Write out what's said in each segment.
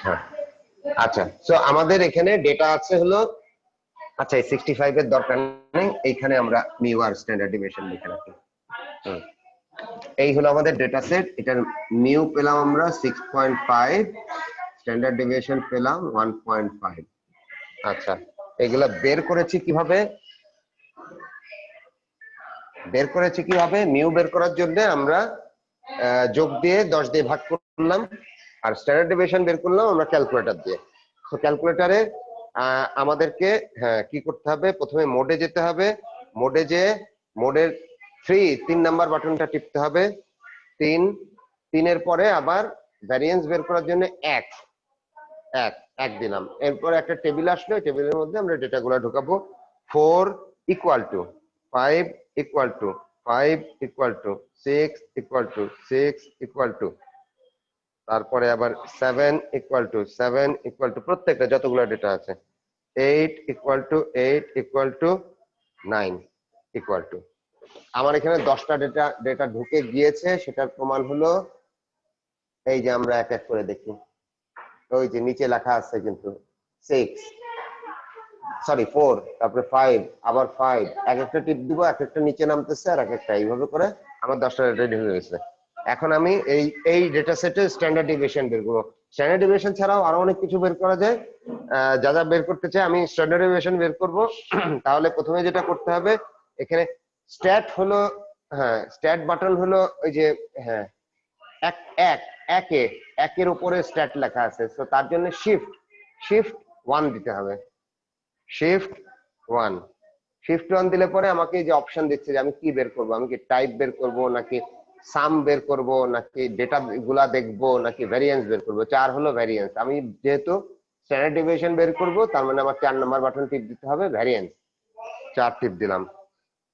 হ্যাঁ আচ্ছা, সো আমাদের এখানে ডেটা আছে হলো, আচ্ছা এই 65 এর দরকার নেই, এইখানে আমরা মিউ আর স্ট্যান্ডার্ড ডিভিয়েশন লিখে রাখি। এই হলো আমাদের ডেটা সেট, এটার মিউ পেলাম আমরা 6.5, স্ট্যান্ডার্ড ডিভিয়েশন পেলাম 1.5। আচ্ছা এগুলা বের করেছি কিভাবে? মিউ বের করার জন্য আমরা যোগ দিয়ে 10 দিয়ে ভাগ করলাম, আর স্ট্যান্ডার্ড ডিভিয়েশন বের করলাম আমরা ক্যালকুলেটর দিয়ে। তো ক্যালকুলেটরে আমাদেরকে কি করতে হবে, প্রথমে মোডে যেতে হবে, মোডে যে মোডের 3 নাম্বার বাটনটা টিপতে হবে, 3 পরে আবার ভ্যারিয়েন্স বের করার জন্য 1 দিলাম, এরপর একটা টেবিল আসলো, টেবিলের মধ্যে আমরা ডেটাগুলো ঢোকাবো। 4 equal to 5 equal to 5 equal to 6 equal to 6 equal to, তারপরে আবার 7 ইকুয়াল টু 7 ইকুয়াল টু, প্রত্যেকটা যতগুলো ডেটা আছে 8 equal to 8 equal to 9 equal to. আমার এখানে 10টা ডেটা ঢুকে গিয়েছে, সেটার প্রমাণ হলো এই যে আমরা এক এক করে দেখি, ওই যে নিচে লেখা আছে কিন্তু 4, তারপরে 5, আবার 5, এক একটা টিপ দিব, এক একটা নিচে নামতেছে, আর এক একটা এইভাবে করে আমার 10টা ডেটা ঢুকে গেছে। এখন আমি এই ডেটা সেটে স্ট্যান্ডার্ড ডিভিয়েশন বের করবো। স্ট্যান্ডার্ড ডিভিয়েশন ছাড়াও আরো অনেক কিছু বের করা যায়, যা যা বের করতে চাই আমি স্ট্যান্ডার্ড ডিভিয়েশন বের করব। তাহলে প্রথমে যেটা করতে হবে, এখানে স্ট্যাট হলো, স্ট্যাট বাটন হলো ওই যে একের উপরে স্ট্যাট লেখা আছে, তো তার জন্য শিফট 1 দিতে হবে, শিফট 1 দিলে পরে আমাকে যে অপশন দিচ্ছে যে আমি কি বের করব, আমি কি টাইপ বের করব, নাকি সাম বের করব, নাকি ডেটা গুলা দেখবো, নাকি ভ্যারিয়েন্স বের করব। 4 হলো ভ্যারিয়েন্স, আমি যেহেতু স্ট্যান্ডার্ড ডিভিয়েশন বের করব, তার মানে আমার 4 নাম্বার বাটন টিপ দিতে হবে, ভ্যারিয়েন্স 4 টিপ দিলাম।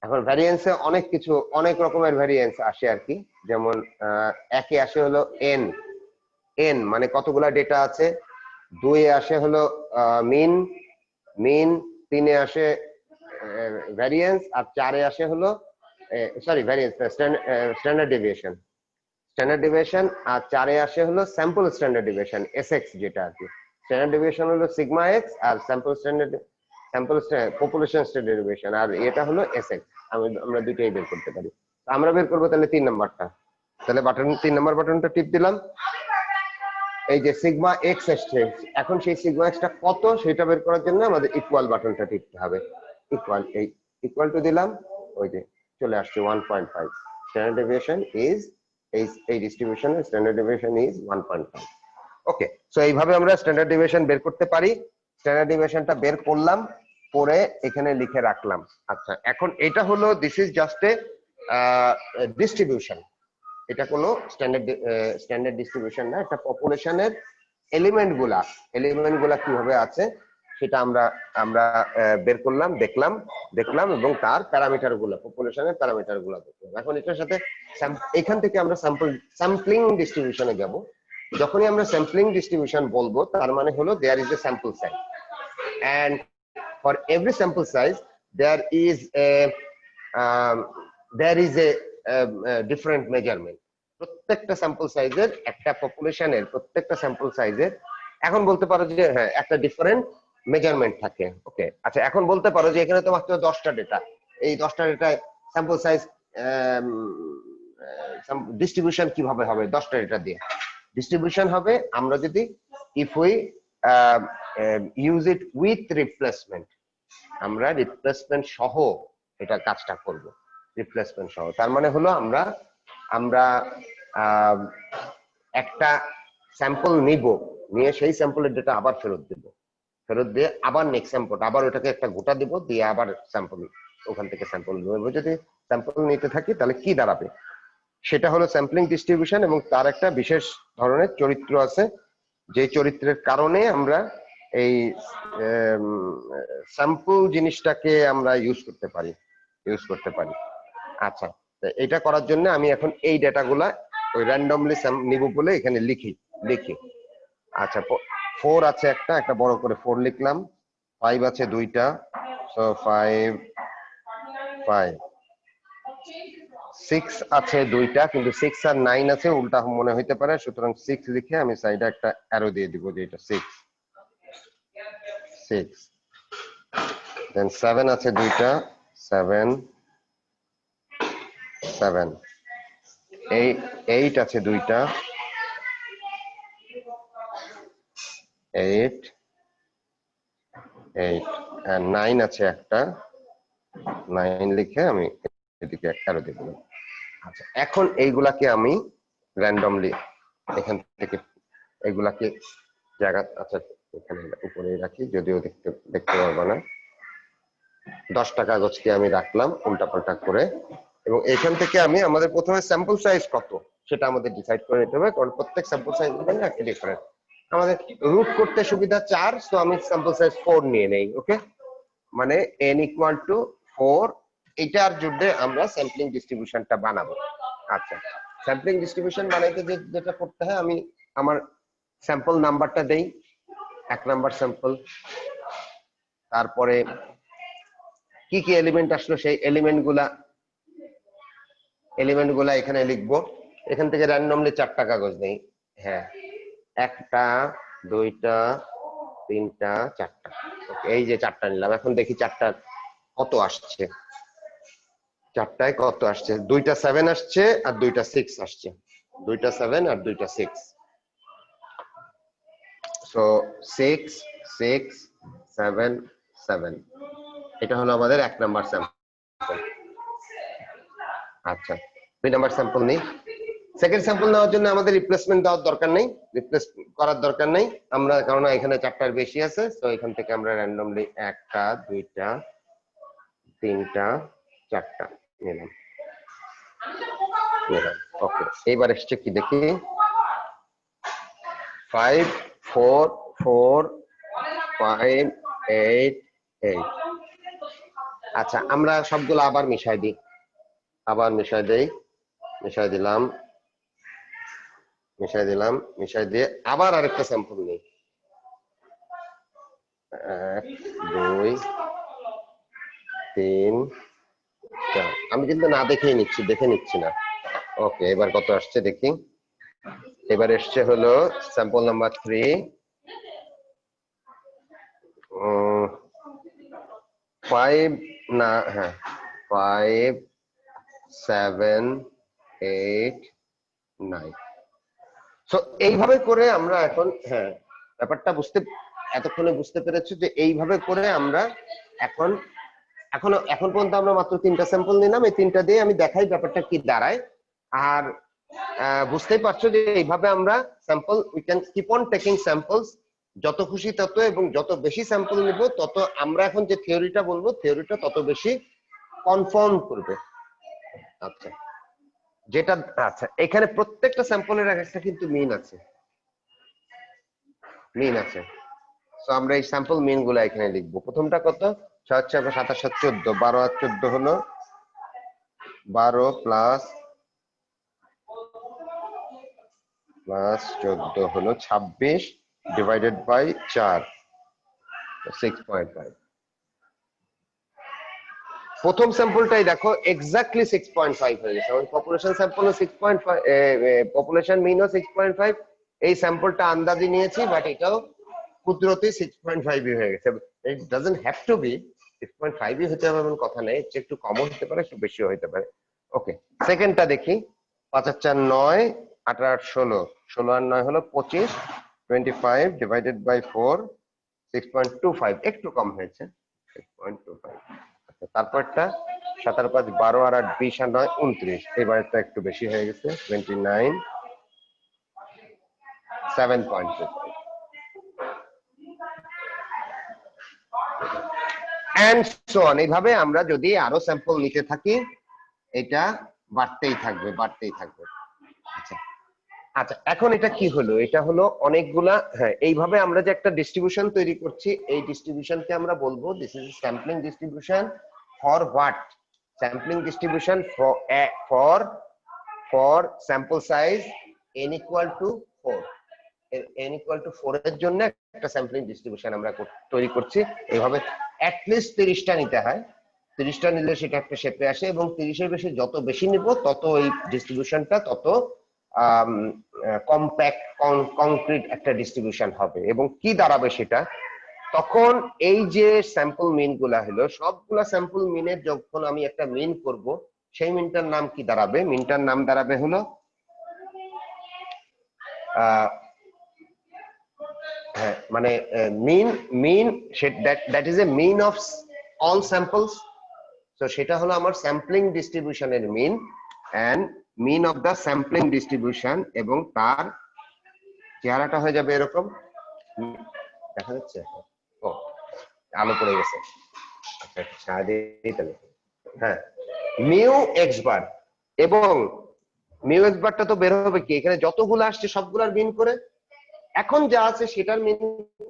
এখন ভ্যারিয়েন্সে অনেক কিছু, অনেক রকমের ভ্যারিয়েন্স আসে আর কি, যেমন একে আসে হলো এন মানে কতগুলা ডেটা আছে, 2 আসে হলো মিন, 3 আসে ভ্যারিয়েন্স, আর 4 আসে হলো ভ্যারিয়েন্স স্ট্যান্ডার্ড ডিভিয়েশন, আর 4 আসে হলো স্যাম্পল স্ট্যান্ডার্ড ডিভিয়েশন এসএক্স, যেটা আর কি। স্ট্যান্ডার্ড ডিভিয়েশন হলো সিগমা এক্স, আর স্যাম্পল পপুলেশন স্ট্যান্ডার্ড ডিভিয়েশন, আর এটা হলো এসএক্স। আমরা দুটোই বের করতে পারি। আমরা বের করবো তাহলে 3 নাম্বারটা, তাহলে 3 নাম্বার বাটনটা টিপ দিলাম, এই যে সিগমা এক্স এসছে। এখন সেই সিগমা এক্সটা কত সেটা বের করার জন্য আমাদের ইকুয়াল বাটনটা টিপতে হবে, ইকুয়াল টু দিলাম, ওই যে চলে আসছে 1.5। স্ট্যান্ডার্ড ডেভিয়েশন ইজ এই ডিস্ট্রিবিউশনের standard deviation is 1.5। Okay, so এইভাবে আমরা স্ট্যান্ডার্ড ডেভিয়েশন বের করতে পারি। স্ট্যান্ডার্ড ডেভিয়েশনটা বের করলাম, পরে এখানে লিখে রাখলাম। আচ্ছা এখন এটা হলো, this is just a distribution, এটা কোনো স্ট্যান্ডার্ড ডিস্ট্রিবিউশন না, একটা পপুলেশনের এলিমেন্ট গুলা কিভাবে আছে সেটা আমরা বের করলাম, দেখলাম এবং তার প্যারামিটার গুলো, পপুলেশনের প্যারামিটার গুলো দেখলাম। এখন এটার সাথে এখান থেকে আমরা স্যাম্পলিং ডিস্ট্রিবিউশনে যাব। যখনই আমরা স্যাম্পলিং ডিস্ট্রিবিউশন বলবো, তার মানে হলো there is a sample size, and for every sample size there is a different measurement. প্রত্যেকটা স্যাম্পল সাইজের, একটা পপুলেশনের প্রত্যেকটা স্যাম্পল সাইজের এখন বলতে পারো যে হ্যাঁ একটা ডিফারেন্ট মেজারমেন্ট থাকে। ওকে, আচ্ছা এখন বলতে পারো যে এখানে তো মাত্র 10টা ডেটা, এই 10টা ডেটায় স্যাম্পল সাইজ ডিস্ট্রিবিউশন কিভাবে হবে? 10টা ডেটা দিয়ে ডিস্ট্রিবিউশন হবে আমরা যদি if we use it with replacement, আমরা রিপ্লেসমেন্ট সহ এটা কাজটা করব, রিপ্লেসমেন্ট সহ। তার মানে হলো আমরা একটা স্যাম্পল নিয়ে সেই স্যাম্পলের ডেটা আবার ফেরত দিয়ে আবার নেক্সট স্যাম্পল, আবার ওটাকে একটা গোটা দিব, দিয়ে আবার স্যাম্পল, ওখান থেকে স্যাম্পল নেব। যদি স্যাম্পল নিতে থাকি তাহলে কি দাঁড়াবে, সেটা হলো স্যাম্পলিং ডিস্ট্রিবিউশন। এবং তার একটা বিশেষ ধরনের চরিত্র আছে, যে চরিত্রের কারণে আমরা এই স্যাম্পল জিনিসটাকে আমরা ইউজ করতে পারি। আচ্ছা, এটা করার জন্য আমি এখন এই ডেটাগুলা ওই র্যান্ডমলি নিব বলে এখানে লিখি। আচ্ছা 4 আছে একটা বড় করে 4 লিখলাম, 5 আছে 2টা, সো 5, 6 আছে দুইটা, কিন্তু 6 আর 9 আছে, উল্টা মনে হইতে পারে, সুতরাং 6 লিখে আমি সাইডে একটা অ্যারো দিয়ে দিব যে এটা 6 6। দেন 7 আছে দুইটা, 7 7। 8 আছে দুইটা, 8 8। আর 9 আছে একটা, 9 লিখে আমি এদিকে অ্যারো দিয়ে দিলাম। আচ্ছা, এখন এইগুলাকে আমি র্যান্ডমলি এখান থেকে এগুলাকে জায়গা, আচ্ছা এখানে উপরে রাখি, যদিও দেখতে পারবো না। 10টা কাগজকে আমি রাখলাম উল্টা পাল্টা করে, এবং এখান থেকে আমি আমাদের প্রথমে স্যাম্পল সাইজ কত সেটা আমাদের ডিসাইড করে নিতে হবে, কারণ প্রত্যেক স্যাম্পল সাইজ একটা ডিফারেন্ট। আমাদের রুট করতে সুবিধা 4, তো আমি স্যাম্পল সাইজ 4 নিয়ে নেই। ওকে, মানে n = 4, এটার জন্য আমরা স্যাম্পলিং ডিস্ট্রিবিউশনটা বানাবো। আচ্ছা, স্যাম্পলিং ডিস্ট্রিবিউশন বানাইতে যেটা করতে হয়, আমি আমার স্যাম্পল নাম্বারটা দেই, 1 নাম্বার স্যাম্পল, তারপরে কি কি এলিমেন্ট আসলো সেই এলিমেন্ট গুলা এখানে লিখবো। এখান থেকে র্যান্ডমলি 4টা কাগজ নেই, হ্যাঁ 1টা 2টা 3টা 4টা। এই যে 4টা নিলাম, এখন দেখি 4টা কত আসছে। 4টায় কত আসছে? 2টা 7 আসছে আর 2টা 6 আসছে, 2টা 7 আর 2টা 6। সো 6 6 7 7, এটা হলো আমাদের 1 নাম্বার স্যাম্পল। আচ্ছা, 2 নাম্বার স্যাম্পল নেই। সেকেন্ড স্যাম্পল নেওয়ার জন্য আমাদের রিপ্লেসমেন্ট দেওয়ার দরকার নেই, রিপ্লেস করার দরকার নেই আমরা, কারণ এখানে 4টার বেশি আছে। তো এখান থেকে আমরা র্যান্ডমলি 1টা 2টা 3টা 4টা নিলাম। ওকে, এইবার এসছে কি দেখি, 5 4 4 5 8 8। আচ্ছা, আমরা সবগুলো আবার মিশাই দিই, আবার মিশাই দিলাম, মিশাই দিয়ে আবার আরেকটা স্যাম্পল নিই। 1 2 3 4। আমি কিন্তু না দেখে নিচ্ছি না। ওকে, এবার কত আসছে দেখি। এবার এসছে হলো স্যাম্পল নাম্বার 3, 5 না, হ্যাঁ 5 7 8 9। সো এইভাবে করে আমরা এখন, হ্যাঁ ব্যাপারটা এতক্ষণে বুঝতে পেরেছি যে এইভাবে করে আমরা এখন পর্যন্ত আমরা মাত্র 3টা স্যাম্পল নিলাম। এই 3টা দিয়ে আমি দেখাই ব্যাপারটা কি দাঁড়ায়। আর বুঝতেই পারছো যে এইভাবে আমরা sample, we can keep on taking samples, যত খুশি তত, এবং যত বেশি স্যাম্পল নিব তত আমরা এখন যে থিওরিটা বলবো, থিওরিটা তত বেশি কনফার্ম করবে। আচ্ছা, যেটা, আচ্ছা এখানে প্রত্যেকটা স্যাম্পলের একটা কিন্তু মিন আছে। তো আমরা এই স্যাম্পল মিন গুলা এখানে লিখবো। প্রথমটা কত? 6 7 27 14, 12 আর 14 হলো 12 প্লাস 14 হলো 26 ডিভাইডেড বাই 4, 6.5। প্রথম স্যাম্পলটাই দেখো এক্স্যাক্টলি 6.5 হয়ে গেছে। আমাদের পপুলেশন স্যাম্পলও 6.5, পপুলেশন মিনও 6.5। এই স্যাম্পলটা আন্দাজি নিয়েছি, বাট এটাও কুদরতি 6.5 হয়ে গেছে। It doesn't have to be 6.5 হতে হবে এমন কথা নেই, একটু কমও হতে পারে, একটু বেশিও হতে পারে। ওকে, সেকেন্ডটা দেখি। 5 আর 4 9, 8 আর 16, 16 আর 9 হলো 25, 25 ডিভাইডেড বাই 4, 6.25, একটু কম হয়েছে 6.25। তারপরটা 7 আর 5 12 আর 8 20 আর 9 29, এবারটা একটু বেশি হয়ে গেছে 29, 7.25। And so on. এইভাবে আমরা যদি আরো স্যাম্পল নিতে থাকি, এটা বাড়তেই থাকবে। আচ্ছা আচ্ছা, এখন এটা কি হলো? এটা হলো অনেকগুলা, হ্যাঁ এইভাবে আমরা যে একটা ডিস্ট্রিবিউশন তৈরি করছি, এই ডিস্ট্রিবিউশনকে আমরা বলবো this is sampling distribution for what? Sampling distribution for sample size n = 4। n = 4 এর জন্য একটা স্যাম্পলিং ডিস্ট্রিবিউশন আমরা তৈরি করছি। এইভাবে অ্যাটলিস্ট 30টা নিতে হয়, 30টা নিলে সেটা একটা শেপে আসে, এবং 30-এর বেশি যত বেশি নিব তত ওই ডিস্ট্রিবিউশনটা তত কম্প্যাক্ট কংক্রিট একটা ডিস্ট্রিবিউশন হবে। এবং কি দাঁড়াবে সেটা, তখন এই যে স্যাম্পল মিন গুলা হলো, সবগুলা স্যাম্পল মিনের যখন আমি একটা মিন করব, সেই মিনটার নাম কি দাঁড়াবে? মিনটার নাম দাঁড়াবে হলো মানে mean that is a mean of all samples. তো সেটা হলো আমার স্যাম্পলিং ডিস্ট্রিবিউশনের mean and mean of the sampling distribution, এবং তার চেহারাটা হয়ে যাবে এরকম, দেখা যাচ্ছে? ও, আলো পড়ে গেছে। আচ্ছা, হ্যাঁ, মিউ এক্স বার। এবং মিউ এক্স বারটা তো বের হবে কি, এখানে যতগুলো আসছে সবগুলার মিন করে। এখন যা আছে সেটার মিন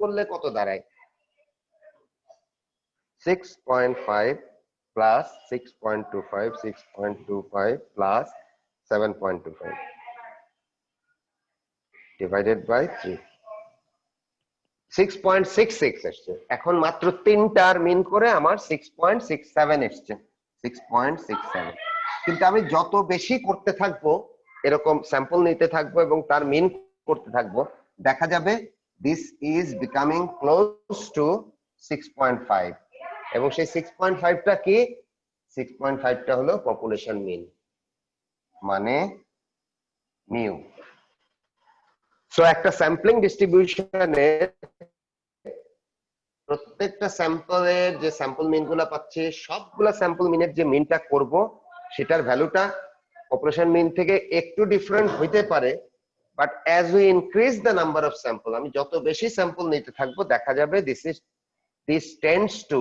করলে কত দাঁড়ায়? 6.5 প্লাস 6.25, 6.25 প্লাস 7.25 ডিভাইডেড বাই 3, 6.66 আসছে। এখন মাত্র তিনটার মিন করে আমার 6.67 এসছে, 6.67। কিন্তু আমি যত বেশি করতে থাকবো, এরকম স্যাম্পল নিতে থাকবো এবং তার মিন করতে থাকবো, দেখা যাবে this is becoming close two 6.5। এবং সেই 6.5টা কি? 6.5টা হলো পপুলেশন মিন, মানে মিউ। সো একটা স্যাম্পলিং ডিস্ট্রিবিউশনে প্রত্যেকটা স্যাম্পলের যে স্যাম্পল মিন গুলা পাচ্ছে, সবগুলা স্যাম্পল মিনের যে মিনটা করব, সেটার ভ্যালুটা পপুলেশন মিন থেকে একটু ডিফারেন্ট হইতে পারে, but as we increase the number of sample, আমি যত বেশি স্যাম্পল নিতে থাকবো, দেখা যাবে this tends to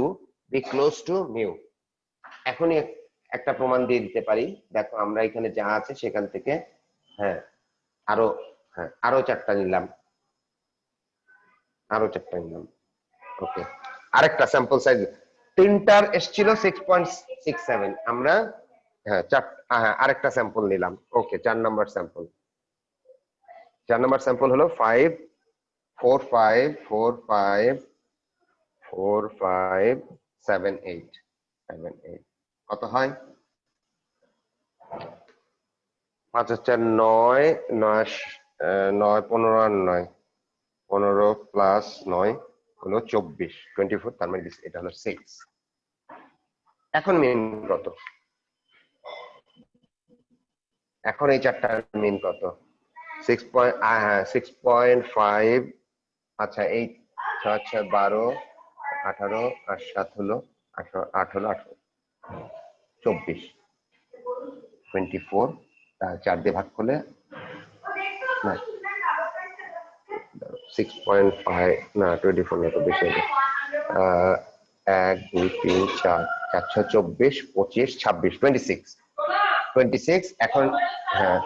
be close to mu. এখনই একটা প্রমাণ দিয়ে দিতে পারি। দেখো, আমরা এখানে যা আছে সেখান থেকে আরো 4টা নিলাম, ওকে। আরেকটা স্যাম্পল সাইজ, তিনটার এসছিল 6.67, আমরা আরেকটা স্যাম্পল নিলাম। ওকে, 4 নম্বর স্যাম্পল হলো 5, 4, 5, 4, 5, 4, 5, 7, 8, কত হয়? 5 হচ্ছে 9, 9, 9, 15 আর 9, 15 প্লাস 9 হলো 24, 24, তার মানে এটা হলো 6। এখন মিন কত? এখন এই 4টার মিন কত? 6.5। আচ্ছা, এই 6, 6, 12, 18 আর 7 হলো 8 হলো 24, 24 4 দিয়ে ভাগ করলে 6.5 না 24 না, তো বেশি হবে। 1, 2, 3, 4, 4, 6, 24, 25, 26, 26। এখন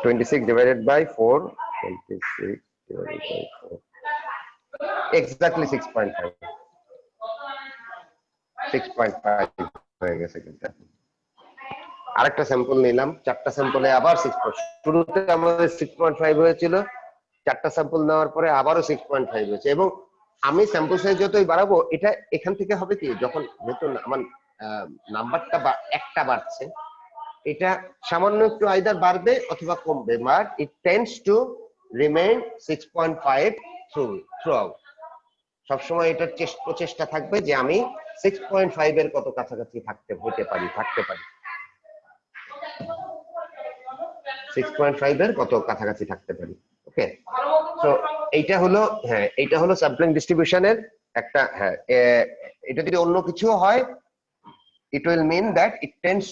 26 divided by 4, 26 divided by 4, exactly 6.5 হয়ে গেছে। কিন্তু আরেকটা স্যাম্পল নিলাম, 4টা স্যাম্পলে আবার 6, শুরুতে আমাদের 6.5 হয়েছিল, 4টা স্যাম্পল নেওয়ার পরে আবারও 6.5 হয়েছে। এবং আমি স্যাম্পল সাইজ যতই বাড়াবো, এটা এখান থেকে হবে কি, যখন যেহেতু আমার নাম্বারটা একটা বাড়ছে, এটা সামান্য একটু আইদার বাড়বে অথবা কমবে, but it tends to remain 6.5 through out. সবসময় এটার প্রচেষ্টা থাকবে যে আমি 6.5 এর কত কাছাকাছি থাকতে পারি 6.5 এর কত কাছাকাছি থাকতে পারি। ওকে, তো এইটা হলো স্যাম্পলিং ডিস্ট্রিবিউশনের একটা। এটা যদি অন্য কিছু হয়, it will mean that it tends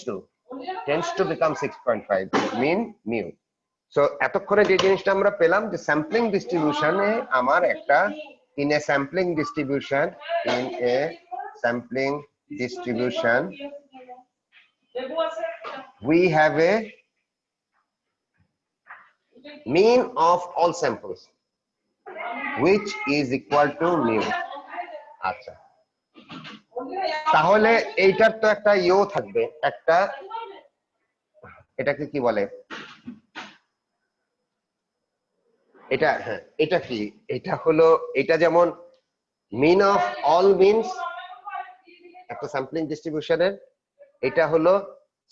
to become 6.5, mean mu. So এতক্ষণে যে জিনিসটা আমরা পেলাম, যে স্যাম্পলিং ডিস্ট্রিবিউশনে আমার একটা in a sampling distribution we have a mean of all samples which is equal to mu. আচ্ছা, তাহলে এইটার তো একটা ইও থাকবে, একটা, এটাকে কি বলে, এটা কি, এটা হলো, এটা যেমন মিন অফ অল মিনস একটা স্যাম্পলিং ডিস্ট্রিবিউশনের, এটা হলো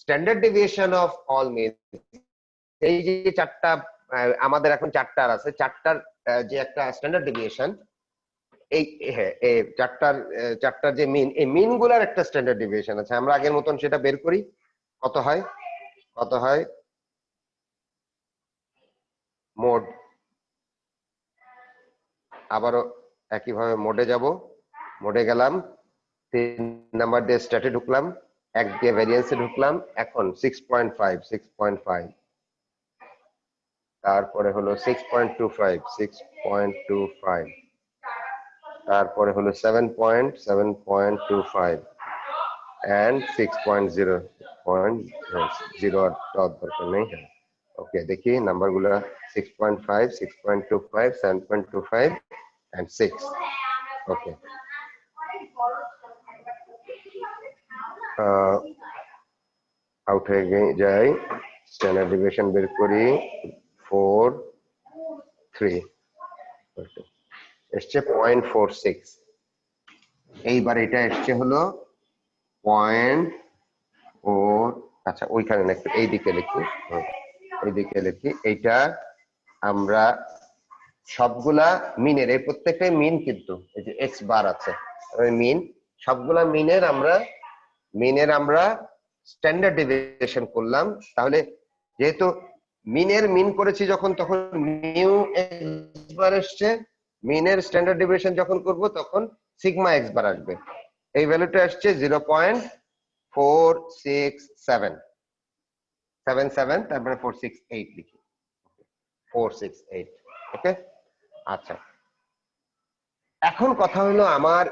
standard deviation of all mean. এই যে চারটা আমাদের এখন চারটার আছে, চারটার যে একটা স্ট্যান্ডার্ড ডেভিয়েশন, এই হ্যাঁ চারটার যে মিন, এই মিন গুলার একটা স্ট্যান্ডার্ড ডেভিয়েশন আছে। আমরা আগের মতন সেটা বের করি। কত হয় মোড, আবারও একইভাবে মোডে যাব, মোডে গেলাম, 3 নাম্বার দিয়ে স্ট্যাটে ঢুকলাম, 1 দিয়ে ভ্যারিয়েন্সে ঢুকলাম, এখন 6.5, তারপরে হলো 6.25, তারপরে হলো 7.25 and 6.0 দরকার নেই। ওকে, দেখি নাম্বার গুলা 6.5, 6.25, 7.25 and 6। ওকে, আউট হয়ে যাই, স্ট্যান্ডার্ড ডেভিয়েশন বের করি 4, 3 এসছে 0.46। এইবার এটা এসছে হলো 0.4। আচ্ছা ওইখানে না, একটু এইদিকে লিখি, এইটা আমরা সবগুলা মিনের, এই প্রত্যেকটাই মিন, কিন্তু এই যে এক্স বার আছে মিন, সবগুলা মিনের আমরা স্ট্যান্ডার্ড ডেভিয়েশন করলাম। তাহলে যেহেতু মিনের মিন করেছি যখন, তখন মিউ এক্স বার আসছে, মিনের স্ট্যান্ডার্ড ডেভিয়েশন যখন করব তখন সিগমা এক্স বার আসবে। এই ভ্যালুটা আসছে 0.467, তারপরে 468 লিখি, 468। ওকে, আচ্ছা এখন কথা হলো, আমার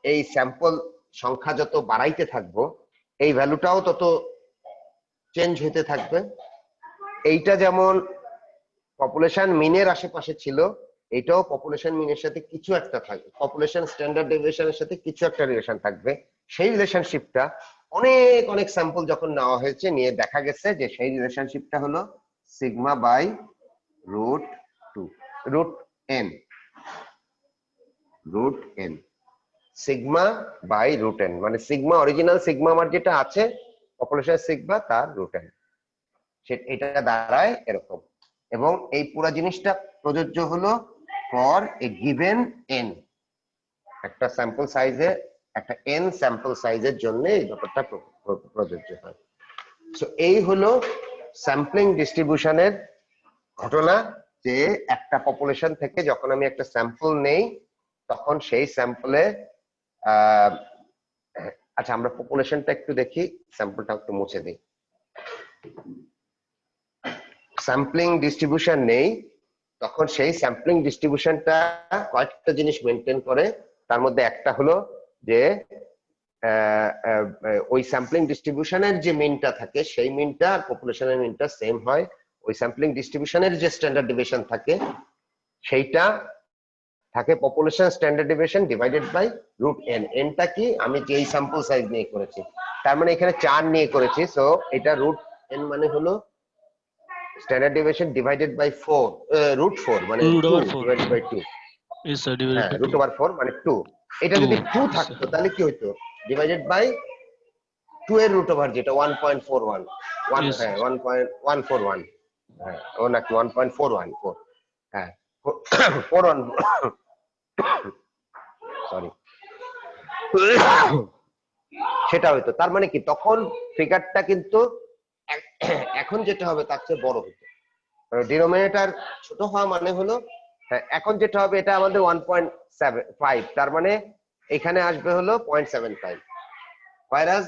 এই স্যাম্পল সংখ্যা যত বাড়াইতে থাকবো, এই ভ্যালুটাও তত চেঞ্জ হতে থাকবে। এইটা যেমন পপুলেশন মিনের আশেপাশে ছিল, এটাও পপুলেশন মিনের সাথে কিছু একটা থাকবে, পপুলেশন স্ট্যান্ডার্ড ডেভিয়েশনের সাথে কিছু একটা রিলেশন থাকবে। সেই রিলেশনশিপটা অনেক স্যাম্পল যখন নেওয়া হয়েছে, নিয়ে দেখা গেছে যে সেই রিলেশনশিপটা হলো sigma by √2, √n, sigma by √n, মানে সিগমা, অরিজিনাল সিগমা আমার যেটা আছে পপুলেশন সিগমা, তার √n, এটা দাঁড়ায় এরকম। এবং এই পুরো জিনিসটা প্রযোজ্য হলো ফর এ গিভেন n, একটা স্যাম্পল সাইজে, একটা n স্যাম্পল সাইজের জন্য এই ব্যাপারটা প্রযোজ্য হয়। সো এই হলো স্যাম্পলিং ডিস্ট্রিবিউশনের ঘটনা, যে একটা পপুলেশন থেকে যখন আমি একটা স্যাম্পল নেই, তখন সেই স্যাম্পলে আচ্ছা আমরা পপুলেশনটা একটু দেখি, স্যাম্পলটা একটু মুছে দিই। স্যাম্পলিং ডিস্ট্রিবিউশন নেই, তখন সেই স্যাম্পলিং ডিস্ট্রিবিউশনটা কয়েকটা জিনিস মেনটেন করে। তার মধ্যে একটা হলো যে ওই স্যাম্পলিং ডিস্ট্রিবিউশনের যে মিনটা থাকে, সেই মিনটা আর পপুলেশনের মিনটা সেম হয়। ওই স্যাম্পলিং ডিস্ট্রিবিউশনের যে স্ট্যান্ডার্ড ডেভিয়েশন থাকে, সেইটা থাকে population standard deviation divided by √n। nটা কি, আমি যে এই স্যাম্পল সাইজ নিয়ে করেছি, তার মানে এখানে 4 নিয়ে করেছি, সো এটা √n মানে হলো স্ট্যান্ডার্ড ডেভিয়েশন ডিভাইডেড বাই 4, √4 মানে 2 divided by 2। Yes sir, divided হ্যাঁ, by 2. √4 মানে 2। এটা যদি 2 থাকতো তাহলে কি হতো, ডিভাইডেড বাই 2 এর √, যেটা 1.41, Yes. হ্যাঁ 1.141, হ্যাঁ ও নাকি 1.414, হ্যাঁ 41, সরি, সেটা হইতো। তার মানে কি, তখন ফিগারটা কিন্তু এখন যেটা হবে তার চেয়ে বড় হতো। ডিনোমিনেটর ছোট হওয়া মানে হলো, হ্যাঁ এখন যেটা হবে এটা আমাদের 1.75, তার মানে এখানে আসবে হলো 0.75, whereas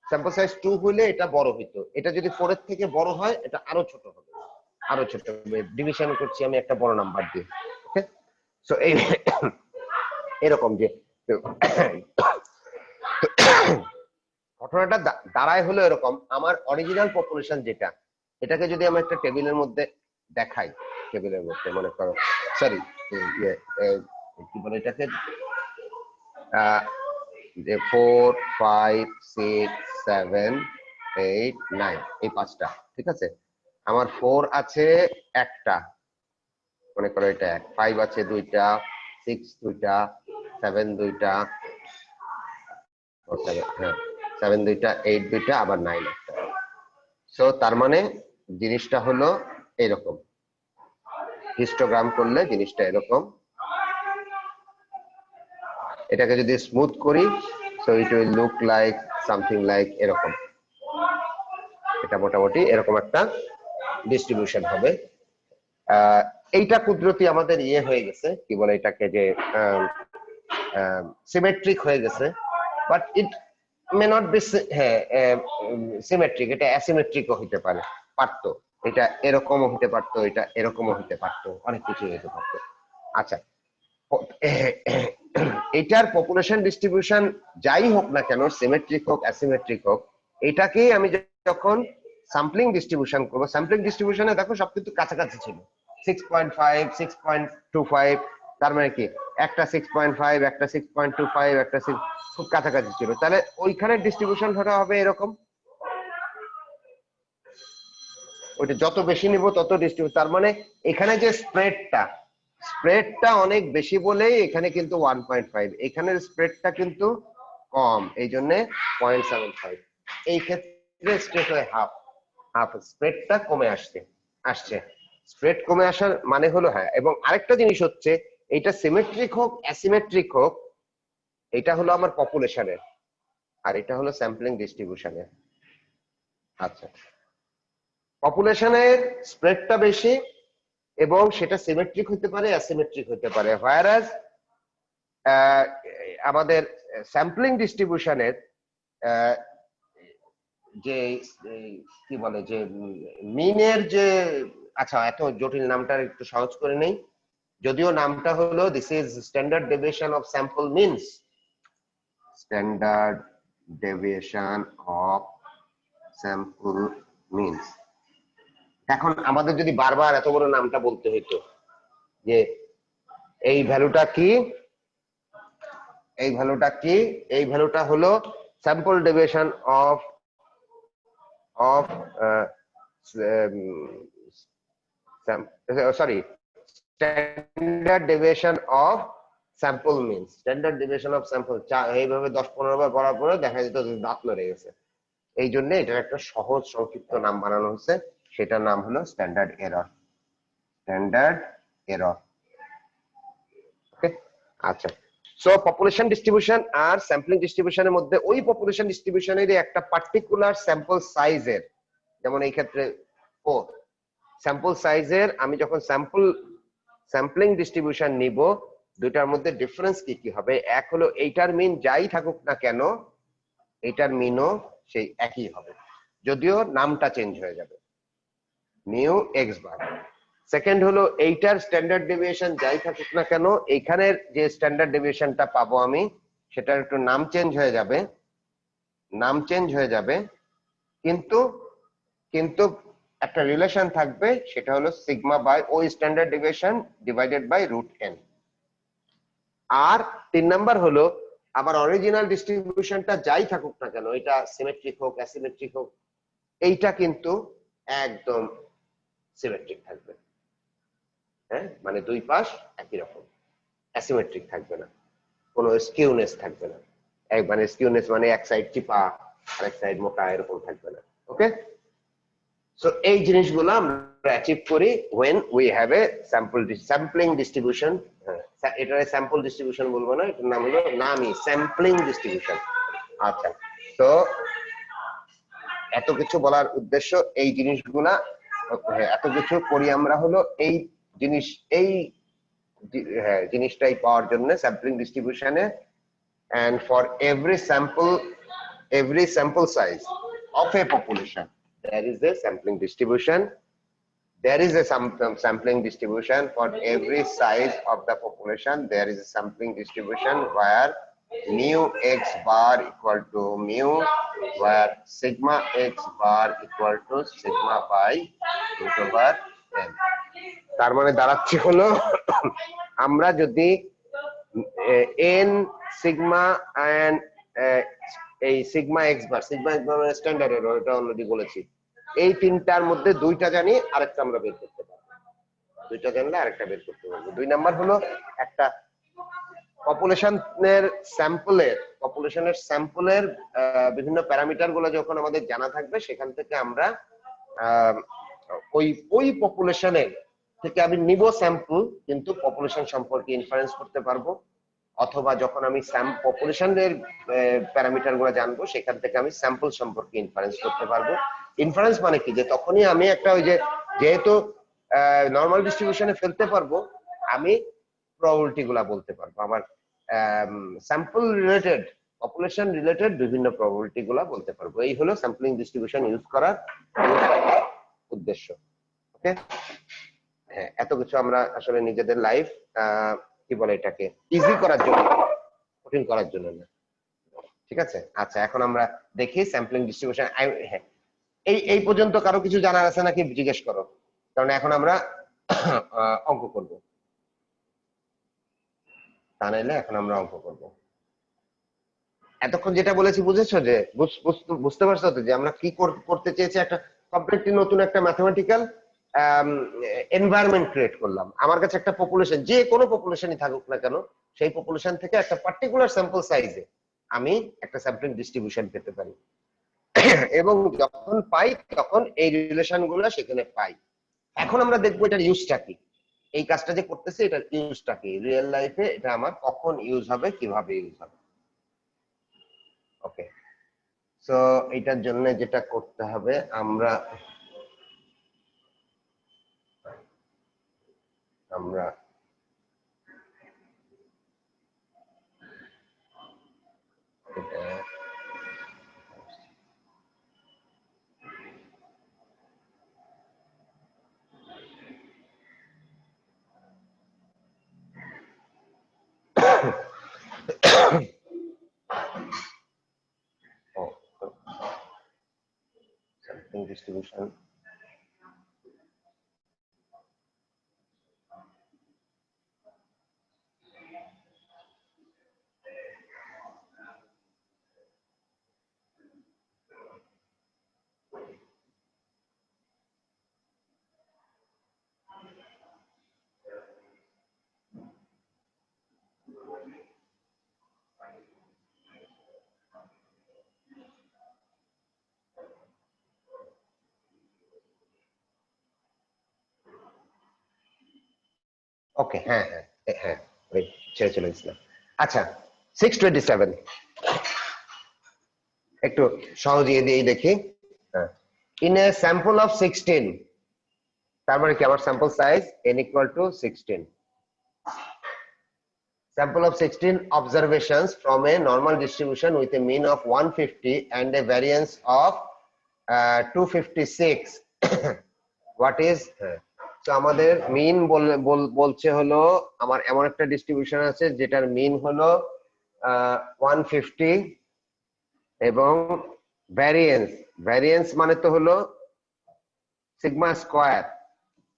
স্যাম্পল সাইজ 2 হলে এটা বড় হইতো। এটা যদি 4 এর থেকে বড় হয়, এটা আরো ছোট হবে, আরো ছোট হবে। ডিভিশন করছি আমি একটা বড় নাম্বার দিয়ে। ওকে, সো এই এরকম যে ঘটনাটা দাঁড়ায় হলো এরকম, আমার অরিজিনাল পপুলেশন যেটা, এটাকে যদি আমি একটা টেবিলের মধ্যে দেখাই, টেবিলের মধ্যে মনে করো, সরি কি বলে এটাকে, 4, 5, 6, 7, 8, 9, এই 5টা, ঠিক আছে। আমার 4 আছে একটা, মনে করো এটা 5 আছে 2টা, 6 2টা, 7 2টা, হ্যাঁ 7 দুইটা 8 দুইটা আবার 9 একটা। সো তার মানে জিনিসটা হলো এরকম, হিস্টোগ্রাম করলে জিনিসটা এরকম। এটাকে যদি স্মুথ করি so it will look like something like এরকম। এটা মোটামুটি এরকম একটা ডিস্ট্রিবিউশন হবে। এইটা কুদরতি আমাদের ইয়ে হয়ে গেছে, কি বলে এটাকে, যে সিমেট্রিক হয়ে গেছে, but it may not be symmetric, এটা অ্যাসিমেট্রিকও হতে পারে, পারতো। এটা এরকমও হতে পারতো, এটা এরকমও হতে পারতো, অনেক কিছু হতে পারতো। আচ্ছা, এটার পপুলেশন ডিস্ট্রিবিউশন যাই হোক না কেন, সিমেট্রিক হোক অ্যাসিমেট্রিক হোক, এটাকেই আমি যখন স্যাম্পলিং ডিস্ট্রিবিউশন করবো, স্যাম্পলিং ডিস্ট্রিবিউশনে দেখো সব কিন্তু কাছাকাছি ছিল, 6.5 6.25, তার মানে কি একটা 6.5 একটা 6.25 একটা খুব কাছাকাছি ছিল, তাহলে ওইখানে ডিস্ট্রিবিউশন হবে এরকম। ওইটা যত বেশি নিব তত ডিস্ট্রিবিউট, তার মানে এখানে যে স্প্রেডটা অনেক বেশি বলেই এখানে কিন্তু 1.5, এখানের স্প্রেডটা কিন্তু কম, এই জন্য 0.75। এই ক্ষেত্রে স্ট্রেট হয় হাফ স্প্রেডটা কমে আসছে। স্প্রেড কমে আসার মানে হলো, হ্যাঁ, এবং আরেকটা জিনিস হচ্ছে, এটা সিমেট্রিক হোক অ্যাসিমেট্রিক হোক, এটা হলো আমার পপুলেশনের, আর এটা হলো স্যাম্পলিং ডিস্ট্রিবিউশনের। আচ্ছা, পপুলেশনের স্প্রেডটা বেশি এবং সেটা সিমেট্রিক হতে পারে অ্যাসিমেট্রিক হতে পারে, হোয়ারাজ আমাদের স্যাম্পলিং ডিস্ট্রিবিউশনের যে কি বলে, যে মিনের যে, আচ্ছা এত জটিল নামটা একটু সহজ করে নেই, যদিও নামটা হলো this is standard deviation of sample means, standard deviation of sample means. এখন আমাদের যদি বারবার এত বড় নামটা বলতে হইতো, যে এই ভ্যালুটা কি, এই ভ্যালুটা হলো sample deviation of sorry standard deviation of sample means, standard deviation of sample, এইভাবে 10-15 বার পড়ার পরে দেখা যেত দাঁত লড়ে গেছে। এই জন্য এটার একটা সহজ সংক্ষিপ্ত নাম বানানো হচ্ছে, সেটার নাম হলো স্ট্যান্ডার্ড এরর। ওকে, আচ্ছা। সো পপুলেশন ডিস্ট্রিবিউশন আর স্যাম্পলিং ডিস্ট্রিবিউশনের মধ্যে ওই পপুলেশন ডিস্ট্রিবিউশনের একটা পার্টিকুলার স্যাম্পল সাইজের, যেমন এই ক্ষেত্রে স্যাম্পল সাইজের, আমি যখন স্যাম্পলিং ডিস্ট্রিবিউশন নিব, দুটার মধ্যে ডিফারেন্স কি হবে? এক হলো এইটার মিন যাই থাকুক না কেন, এইটার মিনও সেই একই হবে, যদিও নামটা চেঞ্জ হয়ে যাবে, মিউ এক্স বার। সেকেন্ড হলো এইটার স্ট্যান্ডার্ড ডেভিয়েশন যাই থাকুক না কেন, এইখানের যে স্ট্যান্ডার্ড ডেভিয়েশনটা পাবো আমি, সেটার একটু নাম চেঞ্জ হয়ে যাবে, কিন্তু একটা রিলেশন থাকবে, সেটা হলো সিগমা বাই ওই standard deviation divided by √n। আর 3 নাম্বার হলো আবার অরিজিনাল ডিস্ট্রিবিউশনটা যাই থাকুক না কেন, এটা সিমেট্রিক হোক অ্যাসিমেট্রিক হোক, এইটা কিন্তু একদম সিমেট্রিক থাকবে, হ্যাঁ, মানে দুই পাশ একই রকম, অ্যাসিমেট্রিক থাকবে না, কোনো স্কিউনেস থাকবে না, মানে স্কিউনেস মানে এক সাইড চিপা আরেক সাইড মোটা, এরকম থাকবে না। ওকে, সো এই জিনিসগুলো আমরা অ্যাচিভ করি when we have a sampling distribution। এটা স্যাম্পল ডিস্ট্রিবিউশন বলবো না, এটার নাম হলো স্যাম্পলিং ডিস্ট্রিবিউশন। আচ্ছা, তো এত কিছু বলার উদ্দেশ্য এই জিনিসগুলা, এত কিছু করি আমরা হলো এই জিনিসটাই পাওয়ার জন্য sampling ডিস্ট্রিবিউশনে। and for every sample size of a population there is a sampling distribution. There is a sampling distribution for every size of the population. There is a sampling distribution where mu x bar equal to mu, where sigma x bar equal to sigma by √n। তার মানে দাঁড়াচ্ছে হলো আমরা যদি n sigma and এই sigma x বার মানে standard error, এটা already বলেছি, এই তিনটার মধ্যে দুইটা জানি, আরেকটা আমরা বের করতে পারবো, দুইটা জানলে আরেকটা বের করতে পারবো। 2 নাম্বার হলো একটা পপুলেশনের স্যাম্পলের বিভিন্ন প্যারামিটার গুলো যখন আমাদের জানা থাকবে, সেখান থেকে আমরা ওই ওই পপুলেশনের থেকে আমি নিব স্যাম্পল, কিন্তু পপুলেশন সম্পর্কে ইনফারেন্স করতে পারবো। অথবা যখন আমি পপুলেশনের প্যারামিটার গুলো জানবো, সেখান থেকে আমি স্যাম্পল সম্পর্কে ইনফারেন্স করতে পারবো। ইনফারেন্স মানে কি, যে তখনই আমি একটা ওই যে যেহেতু নর্মাল ডিস্ট্রিবিউশনে ফেলতে পারবো, আমি প্রবাবিলিটি গুলা বলতে পারবো, আমার স্যাম্পল রিলেটেড পপুলেশন রিলেটেড বিভিন্ন প্রবাবিলিটি গুলা বলতে পারবো। এই হলো স্যাম্পলিং ডিস্ট্রিবিউশন ইউজ করার উদ্দেশ্য। ওকে, হ্যাঁ, এত কিছু আমরা আসলে নিজেদের লাইফ কি বলে এটাকে ইজি করার জন্য, কঠিন করার জন্য না। ঠিক আছে, আচ্ছা এখন আমরা দেখি স্যাম্পলিং ডিস্ট্রিবিউশন। হ্যাঁ, এই পর্যন্ত কারো কিছু জানার আছে নাকি জিজ্ঞেস করো, কারণ এখন আমরা অঙ্ক করব। তা নাইলে এখন আমরা অঙ্ক করব। এতক্ষণ যেটা বলেছি বুঝেছো, যে বুঝতে পারছো তো যে আমরা কি করতে চেয়েছি? একটা কমপ্লিটলি নতুন একটা ম্যাথমেটিক্যাল এনভায়রনমেন্ট ক্রিয়েট করলাম। আমার কাছে একটা পপুলেশন, যে কোনো পপুলেশনই থাকুক না কেন, সেই পপুলেশন থেকে একটা পার্টিকুলার স্যাম্পল সাইজে আমি একটা স্যাম্পলিং ডিস্ট্রিবিউশন পেতে পারি। এবং যখন পাই তখন এই রিলেশন গুলো সেখানে পাই। এখন আমরা দেখবো এটার ইউজটা কি, এই কাজটা যে করতেছে এটার ইউজটা কি, রিয়েল লাইফে এটা আমার কখন ইউজ হবে, কিভাবে ইউজ হবে। ওকে, সো এটার জন্য যেটা করতে হবে, আমরা sampling distribution ওকে, হ্যাঁ হ্যাঁ হ্যাঁ, ছেড়ে চলে গেছিলাম। আচ্ছা 627 একটু সহজে দিয়ে দেখি। ইন এ স্যাম্পল অফ 16, তার মানে কি আমার sample size n equal to 16, sample of 16 observations from a normal distribution with a mean of 150 and a variance of 256. What is, তো আমাদের মিন বলছে হলো, আমার এমন একটা ডিস্ট্রিবিউশন আছে যেটার মিন হলো 150 এবং ভ্যারিয়েন্স মানে তো হলো সিগমা স্কয়ার,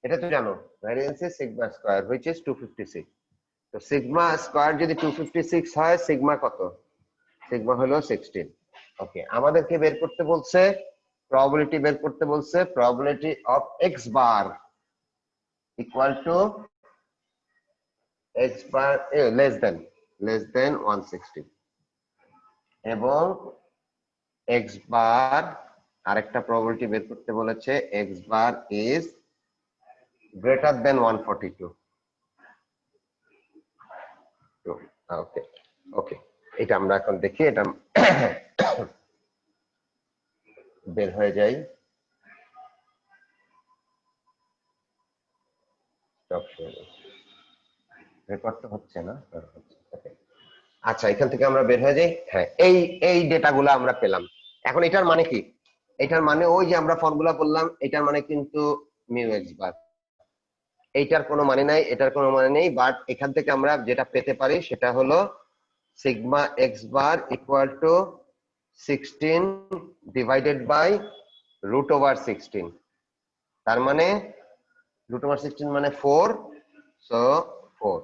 এটা তো জানো, variance is sigma square which is 256। তো সিগমা স্কয়ার যদি 256 হয়, সিগমা কত? সিগমা হলো 16। ওকে, আমাদেরকে বের করতে বলছে প্রবাবিলিটি, বের করতে বলছে probability of x bar equal two x bar less than 160, এবং এক্স বার আরেকটা প্রবাবিলিটি বের করতে বলেছে, x bar is greater than 142। ওকে ওকে, এটা আমরা এখন দেখি, এটা বের হয়ে যাই। রেকর্ড তো হচ্ছে না। আচ্ছা, এখান থেকে আমরা বের হয়ে যাই। হ্যাঁ, এই ডেটাগুলো আমরা পেলাম। এখন এটার মানে কি? এটার মানে ওই যে আমরা ফর্মুলা বললাম, এটার মানে কিন্তু মিউ এক্স বার। এইটার কোনো মানে নাই, এটার কোনো মানে নেই, বাট এখান থেকে আমরা যেটা পেতে পারি সেটা হলো sigma x bar equal to 16 divided by root over 16। তার মানে রুট ওভার 16 মানে 4, সো 4।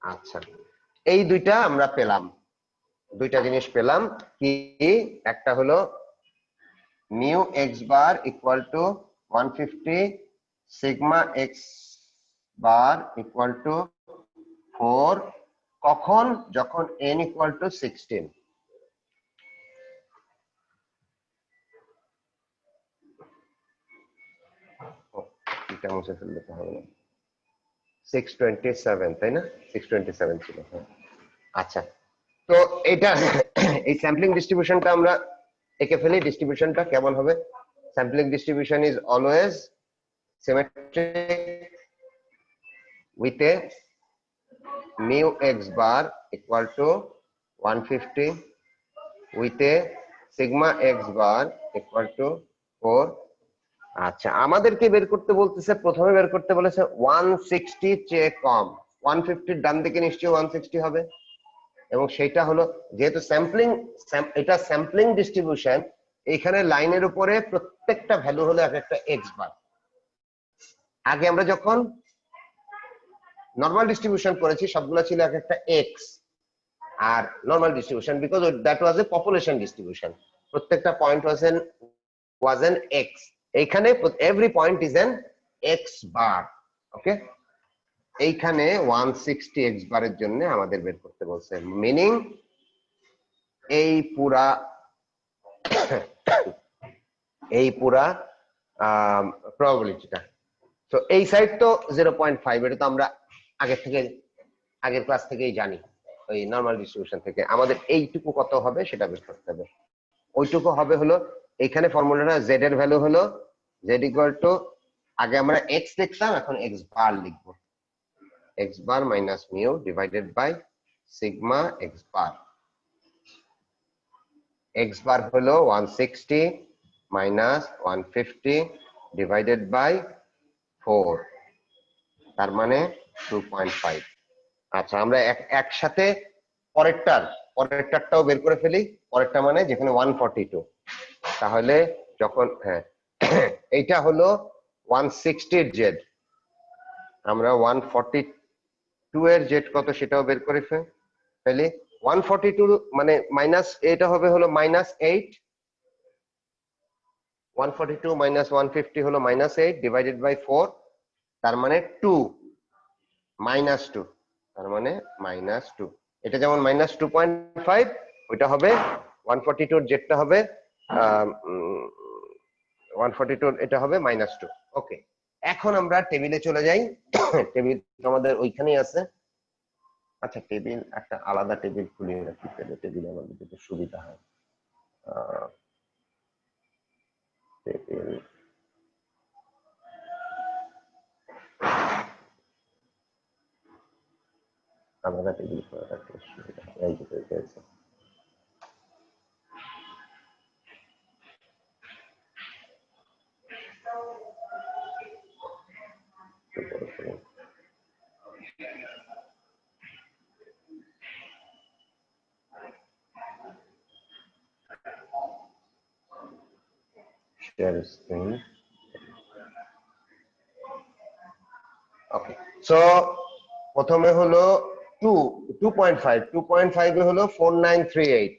আচ্ছা, এই দুইটা আমরা পেলাম, দুইটা জিনিস পেলাম কি, একটা হলো mu x bar equal two 150, sigma x bar equal two 4, কখন? যখন n ইকুয়াল টু 16। এটা মুছে ফেললে তো হবে না। 627 তাই না? 627 ছিল। আচ্ছা, তো এটা এই স্যাম্পলিং ডিস্ট্রিবিউশনটা আমরা এঁকে ফেলি। ডিস্ট্রিবিউশনটা কেমন হবে? Sampling distribution is always symmetric with a mu x bar equal to 150 with a sigma x bar equal to 4. আচ্ছা, আমাদেরকে বের করতে বলতেছে, প্রথমে বের করতে বলেছে 160 চেয়ে কম। 150 ডান দিকে নিশ্চয়ই 160 হবে, এবং সেটা হলো যেহেতু স্যাম্পলিং, এটা স্যাম্পলিং ডিস্ট্রিবিউশন, এখানে লাইনের উপরে প্রত্যেকটা ভ্যালু হলো এক একটা এক্স বার। আগে আমরা যখন নরমাল ডিস্ট্রিবিউশন করেছি সবগুলো ছিল এক একটা এক্স, আর normal distribution because that was a population distribution, প্রত্যেকটা পয়েন্ট ওয়াজ এন এক্স। এইখানে every point is an x bar. Okay, এইখানে 160 এক্স বারের জন্য আমাদের বের করতে বলছে, মিনিং এই পুরা প্রবাবিলিটিটা। তো এই সাইড তো 0.5, এটা তো আমরা আগের ক্লাস থেকেই জানি, ওই নরমাল ডিস্ট্রিবিউশন থেকে। আমাদের এইটুকু কত হবে সেটা বের করতে হবে। ওইটুকু হবে হলো, এখানে ফর্মুলাটা জেড এর ভ্যালু হলো জেড ইকুয়াল টু, আগে আমরা এক্স লিখতাম, এখন এক্স বার লিখবো, x bar minus mu divided by sigma x bar. X bar হলো 160 মাইনাস 150 ডিভাইডেড বাই 4, তার মানে 2.5। আচ্ছা, আমরা একসাথে পরেরটারটাও বের করে ফেলি। পরেরটা মানে যেখানে 142, তাহলে যখন এইটা হলো 160 এর জেড, আমরা 142 এর জেড কত সেটাও বের করে ফেলি। 142 মানে মাইনাস, এটা হবে হলো -8, 142 মাইনাস 150 হলো -8 ডিভাইডেড বাই 4, তার মানে 2, -2, তার মানে -2। এটা যেমন -2.5, ওইটা হবে 142 এর জেডটা হবে 142, এটা হবে -2। ওকে, এখন আমরা টেবিলে চলে যাই। টেবিল আমাদের ওইখানেই আছে। আচ্ছা, টেবিল একটা আলাদা টেবিল খুলিয়ে রাখি, টেবিলে আমাদের যেটা সুবিধা হয়। টেবিল আলাদা টেবিল করে রাখতে সুবিধা হয়। এই যে পেয়েছে, share screen. Okay, so প্রথমে হলো 2.5 এ হলো 4938,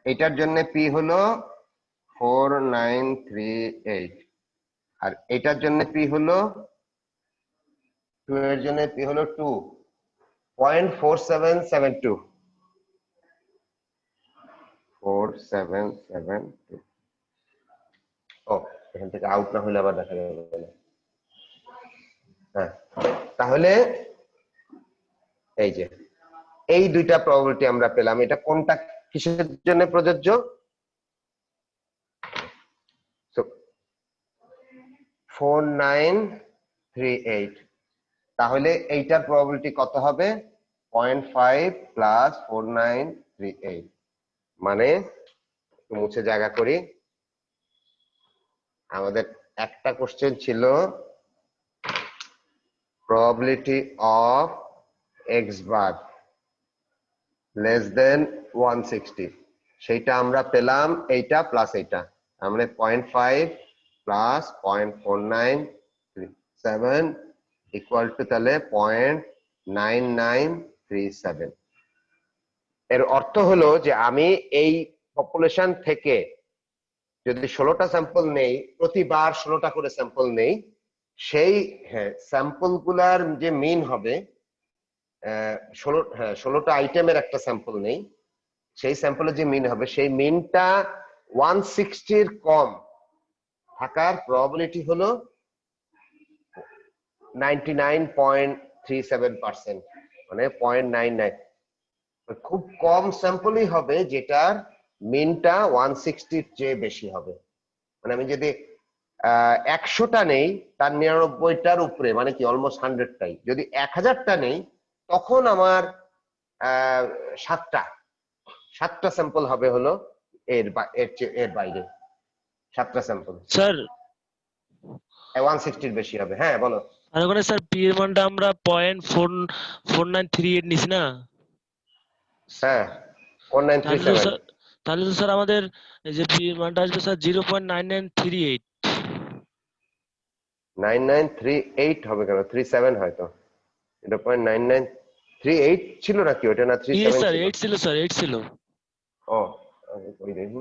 এটার জন্য পি হলো 4938, আর এটার জন্য পি হলো 2 এর জন্য পি হলো 2.4772, 4772। ও, এখান থেকে আউট না হলে আবার দেখা যাবে না। হ্যাঁ, তাহলে এই যে এই দুইটা প্রবাবিলিটি আমরা পেলাম। এটা কোনটা কিসের জন্য প্রযোজ্য? 4938, তাহলে এইটার প্রবাবিলিটি কত হবে? 0.5 প্লাস 4938, মানে মুছে জায়গা করি। আমাদের একটা কোশ্চেন ছিল probability of x bar less than 160, সেইটা আমরা পেলাম এইটা প্লাস এইটা, আমরা 0.5 প্লাস 0.4937 ইকুয়াল টু তাহলে 0.9937। এর অর্থ হলো যে আমি এই পপুলেশন থেকে যদি 16টা স্যাম্পল নেই, প্রতিবার 16টা করে স্যাম্পল নেই, সেই স্যাম্পল গুলার যে মিন হবে 16টা আইটেমের একটা স্যাম্পল নেই, সেই স্যাম্পলের যে মিন হবে সেই মিনটা 160 এর কম থাকার প্রবাবিলিটি হলো 99.37%, মানে 0.99। খুব কম স্যাম্পলই হবে যেটার মিনটা 160 এর চেয়ে বেশি হবে। মানে আমি যদি 100টা নেই তার 99টার উপরে, মানে কি অলমোস্ট 100টাই। যদি 1000টা নেই তখন আমার সাতটা স্যাম্পল হবে হলো এর বাইরে, 7টা স্যাম্পল স্যার 160 এর বেশি হবে। হ্যাঁ বলো। আর ওখানে স্যার পি এর মানটা আমরা 0.4938 নিছি না? হ্যাঁ তাহলে তো 4937। স্যার আমাদের এই যে পি এর মানটা আসবে স্যার 0.9938। 9938 হবে কেন? 37 হয়তো। 0.9938 ছিল নাকি ওটা, না 37 স্যার ছিল? 8 ছিল স্যার, 8 ছিল। ও ওই দেখি।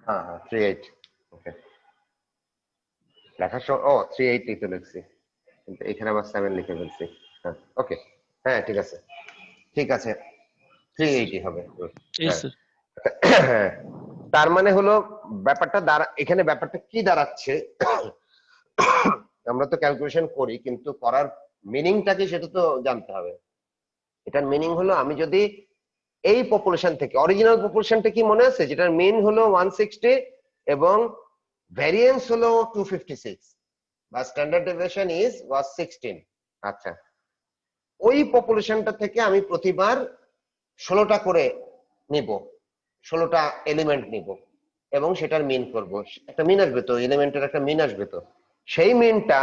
হ্যাঁ হ্যাঁ 38। ওকে, লেখার সময় 38 লিখে লিখছি, কিন্তু এখানে আবার 7 লিখে ফেলছি। হ্যাঁ ওকে, হ্যাঁ ঠিক আছে, ঠিক আছে 380 হবে। এই হ্যাঁ স্যার। হ্যাঁ, তার মানে হলো ব্যাপারটা এখানে ব্যাপারটা কি দাঁড়াচ্ছে, আমরা তো ক্যালকুলেশন করি কিন্তু করার মিনিংটা কি সেটা তো জানতে হবে। এটার মিনিং হলো আমি যদি এই পপুলেশন থেকে, অরিজিনাল পপুলেশনটা কি মনে আছে, যেটার মিন হলো 160 এবং ভ্যারিয়েন্স হলো 256 বা স্ট্যান্ডার্ড ডেভিয়েশন was 16। আচ্ছা, ওই পপুলেশনটা থেকে আমি প্রতিবার 16টা করে নিব, 16টা এলিমেন্ট নিব এবং সেটার মিন করব। একটা মিন আসবে তো, এলিমেন্টের একটা মিন আসবে তো। সেই মিনটা,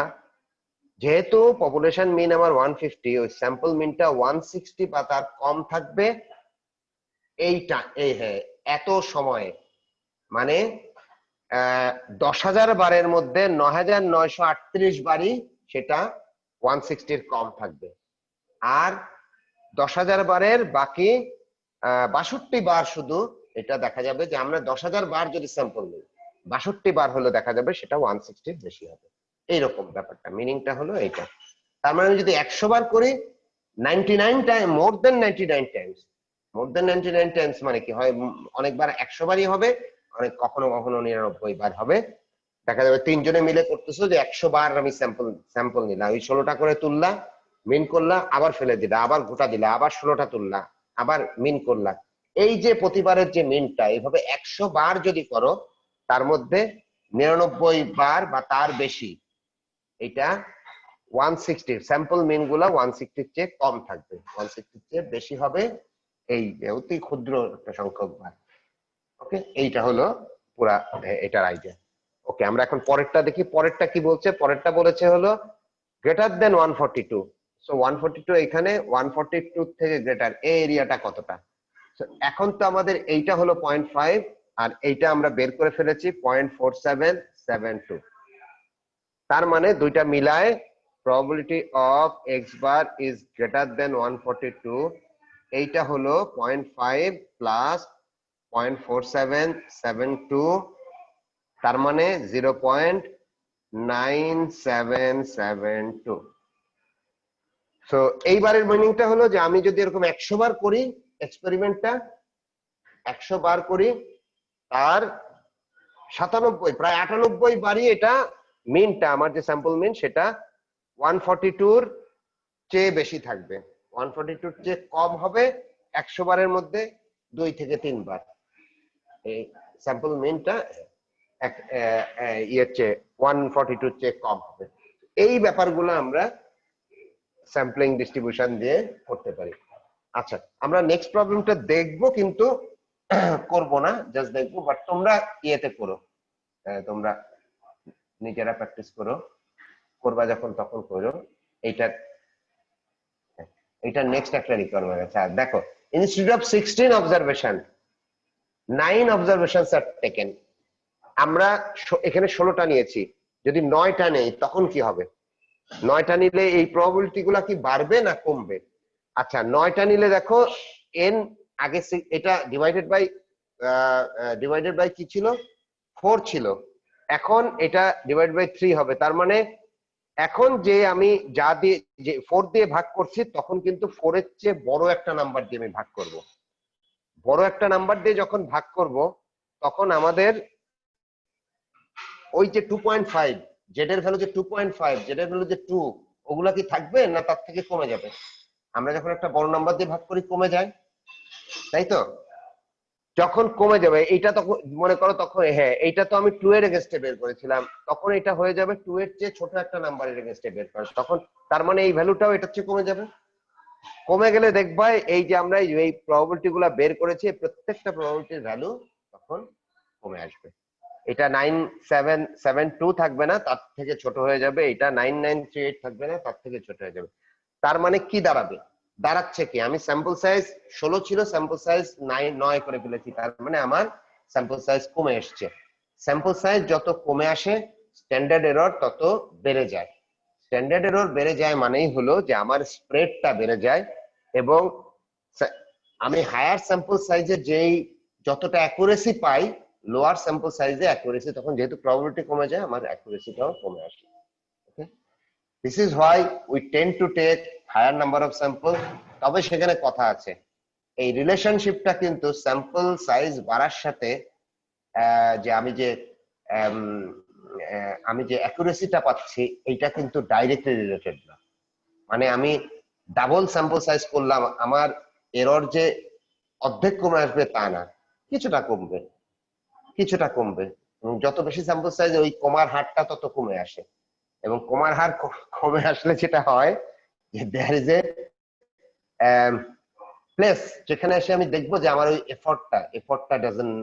যেহেতু পপুলেশন মিন আমার 150, ওই স্যাম্পল মিনটা 160 বা তার কম থাকবে। এইটা হ্যাঁ এত সময়ে, মানে 10,000 বারের মধ্যে 9,938 বারই সেটা 160 এর কম থাকবে। আর 10,000 বারের বাকি 62 বার শুধু এটা দেখা যাবে যে আমরা 10,000 বার যদি স্যাম্পল নিই, 62 বার হলে দেখা যাবে সেটা 160 বেশি হবে। এইরকম ব্যাপারটা, মিনিংটা হলো এইটা। তার মানে যদি 100 বার করি 99 টাইম, মোর দেন 99 টাইমস, মোর দেন 99 টাইমস মানে কি হয়, অনেকবার 100 বারই হবে, অনেক কখনো কখনো 99 বার হবে। দেখা যাবে তিনজনে মিলে করতেছো যে 100 বার আমি স্যাম্পল নিলাম, ওই 16টা করে তুললা, মিন করলা, আবার ফেলে দিলা, আবার গোটা দিলা, আবার 16টা তুললা, আবার মিন করলা। এই যে প্রতিবারের যে মিনটা, এইভাবে 100 বার যদি করো তার মধ্যে 99 বার বা তার বেশি এটা 160 স্যাম্পল মিন গুলা 160 এর চেয়ে কম থাকবে, 160 এর চেয়ে বেশি হবে। এই অতি ক্ষুদ্র একটা সংখ্যক বার। ওকে, এইটা হলো পুরা এটার আইডিয়া। ওকে, আমরা এখন পরেরটা দেখি। পরেরটা কি বলছে? পরেরটা বলেছে হলো গ্রেটার দেন 142। সো 142 এখানে 142 থেকে গ্রেটার, এই এরিয়াটা কতটা? এখন তো আমাদের এইটা হলো 0.5 আর এইটা আমরা বের করে ফেলেছি 0.4772। তার মানে দুইটা মিলায় probability of x bar is greater than 142, এইটা হলো 0.5 প্লাস 0.4772, তার মানে 0.9772। সো এইবারের মিনিংটা হলো যে আমি যদি এরকম 100 বার করি এক্সপেরিমেন্টটা, 100 বার করি, তার 97 প্রায় 98 বারই এটা মিনটা, আমার যে স্যাম্পল মিন সেটা 142 চেয়ে বেশি থাকবে, 142 চেয়ে কম হবে 100 বারের মধ্যে 2 থেকে 3 বার। এই স্যাম্পল মিনটা ইয়ের চেয়ে 142 চেয়ে কম হবে। এই ব্যাপারগুলো আমরা স্যাম্পলিং ডিস্ট্রিবিউশন দিয়ে করতে পারি। আচ্ছা, আমরা নেক্সট প্রবলেমটা দেখবো কিন্তু করব না, জাস্ট দেখবো। বাট তোমরা ইয়েতে করো, তোমরা নিজেরা প্র্যাকটিস করো, করবা যখন তখন করো। এইটা নেক্সট একটা রিকোয়ারমেন্ট আছে। আর দেখো, institute of 16 observation 9 observations are taken. আমরা এখানে 16টা নিয়েছি, যদি 9টা নেই তখন কি হবে? 9টা নিলে এই প্রবাবিলিটি গুলা কি বাড়বে না কমবে? আচ্ছা, 9টা নিলে দেখো এন আগে এটা ডিভাইডেড বাই কি ছিল? 4 ছিল, এখন এটা ডিভাইড বাই 3 হবে। তার মানে এখন যে আমি যা দিয়ে যে 4 দিয়ে ভাগ করছি, তখন কিন্তু 4 এর চেয়ে বড় একটা নাম্বার দিয়ে আমি ভাগ করব। বড় একটা নাম্বার দিয়ে যখন ভাগ করব তখন আমাদের ওই যে 2.5 জেড এর ভ্যালু যে 2.5 জেড এর ভ্যালু যে 2 ওগুলা কি থাকবে না তার থেকে কমে যাবে? আমরা যখন একটা বড় নাম্বার দিয়ে ভাগ করি কমে যায়, তাই তো? যখন কমে যাবে এইটা তখন মনে করো তখন হ্যাঁ এইটা তো আমি 2 এর এগেইনস্টে বের করেছিলাম, তখন এটা হয়ে যাবে 2 এর চেয়ে ছোট একটা নাম্বারের এগেইনস্টে বের করা, তখন তার মানে এই ভ্যালুটাও এটার চেয়ে কমে যাবে। কমে গেলে দেখবা এই যে আমরা এই প্রবাবিলিটি গুলা বের করেছি প্রত্যেকটা প্রবাবিলিটির ভ্যালু তখন কমে আসবে। এটা 9772 থাকবে না, তার থেকে ছোট হয়ে যাবে। এটা 9938 থাকবে না, তার থেকে ছোট হয়ে যাবে। তার মানে কি দাঁড়াবে? দাঁড়াচ্ছে কি আমি স্যাম্পল সাইজ 16 ছিল, স্যাম্পল সাইজ 9 করে ফেলেছি, তার মানে আমার স্যাম্পল সাইজ কমে এসছে। স্যাম্পল সাইজ যত কমে আসে স্ট্যান্ডার্ড এরর তত বেড়ে যায়। স্ট্যান্ডার্ড এরর বেড়ে যায় মানেই হলো যে আমার স্প্রেডটা বেড়ে যায়, এবং আমি হায়ার স্যাম্পল সাইজে যেই যতটা অ্যাকুরেসি পাই লোয়ার স্যাম্পল সাইজে অ্যাকুরেসি তখন যেহেতু প্রবাবিলিটি কমে যায় আমার অ্যাকুরেসিটাও কমে আসে। Okay, this is why we tend to take higher number of sample. তবে সেখানে কথা আছে, এই রিলেশনশিপটা কিন্তু স্যাম্পল সাইজ বাড়ার সাথে যে আমি যে অ্যাকুরেসিটা পাচ্ছি এইটা কিন্তু ডাইরেক্টলি রিলেটেড না। মানে আমি ডাবল স্যাম্পল সাইজ করলাম আমার এরর যে অর্ধেক কমে আসবে তা না, কিছুটা কমবে, কিছুটা কমবে। এবং যত বেশি স্যাম্পল সাইজ ওই কমার হারটা তত কমে আসে, এবং কমার হার কমে আসলে যেটা হয় যে দেয়ার ইজ এ প্লেস যেখানে এসে আমি দেখবো যে আমার ওই এফোর্টটা ডাজন্ট,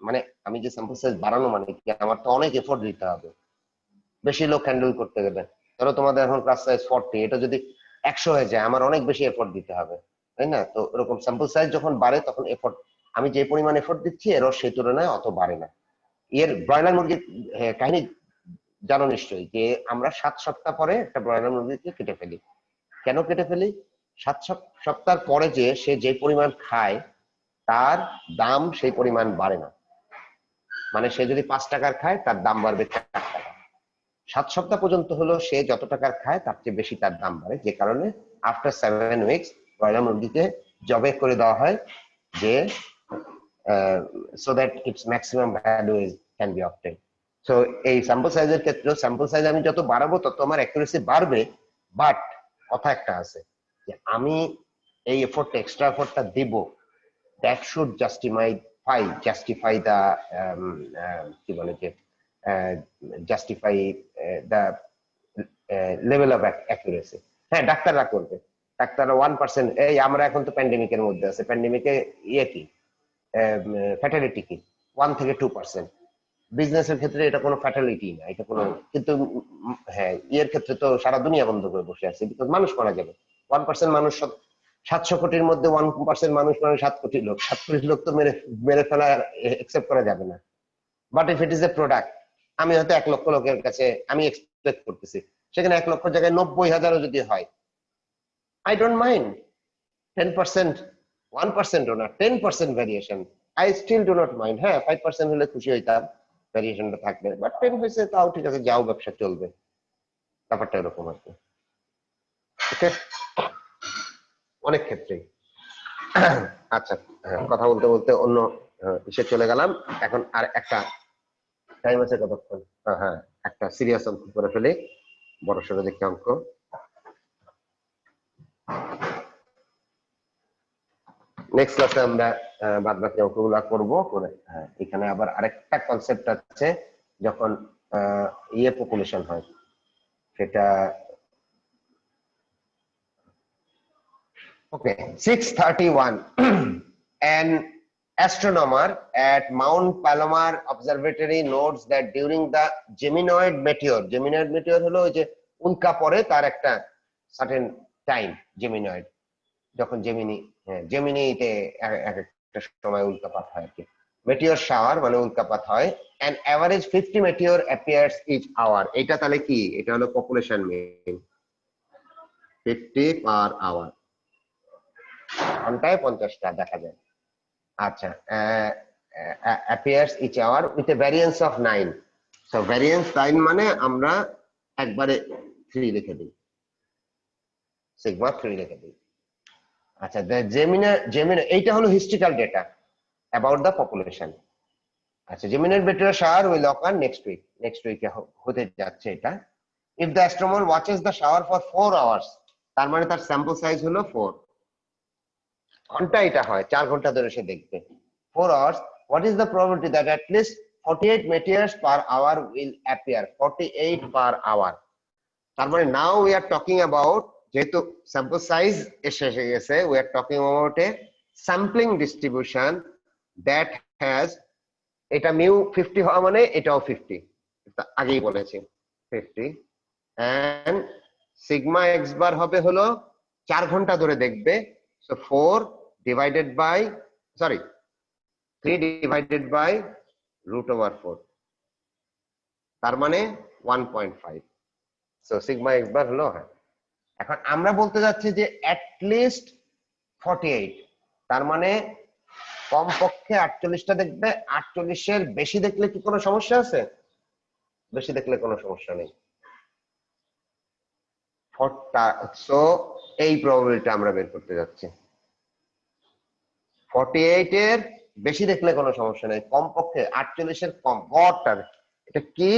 মানে আমি যে স্যাম্পল সাইজ বাড়ানো মানে কি আমার তো অনেক এফোর্ট দিতে হবে বেশি লোক হ্যান্ডেল করতে গেলে। ধরো তোমাদের এখন ক্লাস সাইজ 40, এটা যদি 100 হয়ে যায় আমার অনেক বেশি এফোর্ট দিতে হবে, তাই না? তো এরকম স্যাম্পল সাইজ যখন বাড়ে তখন এফোর্ট, আমি যে পরিমাণ এফোর্ট দিচ্ছি এরও সেই তুলনায় অত বাড়ে না। এর ব্রয়লার মুরগির কাহিনী জানো নিশ্চয়ই, যে আমরা 7 সপ্তাহ পরে একটা ব্রয়লার মুরগিকে কেটে ফেলি। কেন কেটে ফেলি? 7 সপ্তাহ পরে যে সে যে পরিমাণ খায় তার দাম সেই পরিমাণ বাড়ে না। মানে সে যদি 5 টাকার খায় তার দাম বাড়বে 4 টাকা। 7 সপ্তাহ পর্যন্ত হলো সে যত টাকার খায় তার চেয়ে বেশি তার দাম বাড়ে, যে কারণে আফটার 7 উইকস ব্রয়লার মুরগিকে জবে করে দেওয়া হয়, যে so that it's maximum value can be obtained. So এই স্যাম্পল সাইজের ক্ষেত্রে স্যাম্পল সাইজ আমি যত বাড়াবো তত আমার অ্যাকুরেসি বাড়বে, বাট কথা একটা আছে যে আমি এই এফোর্টটা এক্সট্রা এফোর্টটা দিব, দ্যাট শুড জাস্টিফাই দ্য কি বলে যে justify the level of accuracy. হ্যাঁ ডাক্তাররা করবে, ডাক্তাররা 1%, এই আমরা এখন তো প্যান্ডেমিকের মধ্যে আছে, প্যান্ডেমিকে ইয়ে কি ফ্যাটালিটি কি 1 থেকে 2%। বিজনেসের ক্ষেত্রে এটা কোনো ফ্যাটালিটি না, এটা কোনো, কিন্তু হ্যাঁ ইয়ের ক্ষেত্রে তো সারা দুনিয়া বন্ধ করে বসে আছে, বিকজ মানুষ মারা যাবে। 1% মানুষ 700 কোটির মধ্যে 1% মানুষ মানে 7 কোটি লোক, 7 কোটি লোক তো মেরে ফেলা একসেপ্ট করা যাবে না। But if it is a product, আমি হয়তো 1 লক্ষ লোকের কাছে আমি এক্সপেক্ট করতেছি, সেখানে 1 লক্ষ জায়গায় 90,000ও যদি হয়, আই ডোন্ট মাইন্ড 10%, 1% ও না, 10% variation, I still do not mind. হ্যাঁ 5% হলে খুশি হইতাম, ভ্যারিয়েশনটা থাকবে, বাট 10 হয়েছে তাও ঠিক আছে, যাও ব্যবসা চলবে, ব্যাপারটা এরকম আর কি। ওকে, অনেক ক্ষেত্রেই। আচ্ছা, কথা বলতে বলতে অন্য বিষয়ে চলে গেলাম। এখন আর একটা টাইম আছে কতক্ষণ? হ্যাঁ একটা সিরিয়াস অঙ্ক করে ফেলি, বড় সড়ো দেখতে অঙ্ক। নেক্সট ক্লাসে আমরা বাদ বাকি অঙ্কগুলো করবো করে। এখানে আবার আরেকটা কনসেপ্ট আছে, যখন ইয়ে পপুলেশন হয় সেটা ওকে 631 an astronomer at Mount Palomar Observatory notes that during the Geminoid meteor হলো ওই যে উল্কা পড়ে তার একটা সার্টেন টাইম, জেমিনয়েড, যখন জেমিনিতে এক একটা সময় উল্কাপাত হয় আর কি, মেটিওর শাওয়ার মানে উল্কাপাত হয়, and average 50 meteor appears each hour। এটা তাহলে কি? এটা হলো পপুলেশন মিন, 50 per hour, ঘন্টায় 50টা দেখা যায়। আচ্ছা, appears each hour with a variance of 9। so variance 9 মানে আমরা একবারে 3 লিখে দিই, সিগমা 3 লিখে দিই। আচ্ছা, the Gemini এইটা হলো historical data about the population. আচ্ছা, Geminid bacteria shower will occur next উইকে হতে যাচ্ছে এটা। If the astronomer watches the shower for 4 hours, তার মানে তার স্যাম্পল সাইজ হলো 4 ঘন্টা, এটা হয় 4 ঘন্টা ধরে সে দেখবে 4 hours. What is the probability that at least 48 meteors per hour will appear, 48 per hour. তার মানে now we are talking about, যেহেতু স্যাম্পল সাইজ এসে গেছে, we are talking about a sampling distribution that has, এটা mu 50 হওয়া মানে এটাও 50, আগেই বলেছি 50, এন্ড সিগমা এক্স বার হবে হলো 4 ঘন্টা ধরে দেখবে, so 4 divided by 3 divided by √/4, তার মানে 1.5, সো সিগমা এক্স বার হলো। হ্যাঁ, এখন আমরা বলতে যাচ্ছি যে অ্যাট লিস্ট 48, তার মানে কমপক্ষে 48টা দেখবে। 48 এর বেশি দেখলে কি কোনো সমস্যা আছে? বেশি দেখলে কোনো সমস্যা নেই। সো এই প্রবাবিলিটি আমরা বের করতে যাচ্ছি। 48 এর বেশি দেখলে কোনো সমস্যা নেই, কমপক্ষে 48 এর কম গড়টার, এটা কি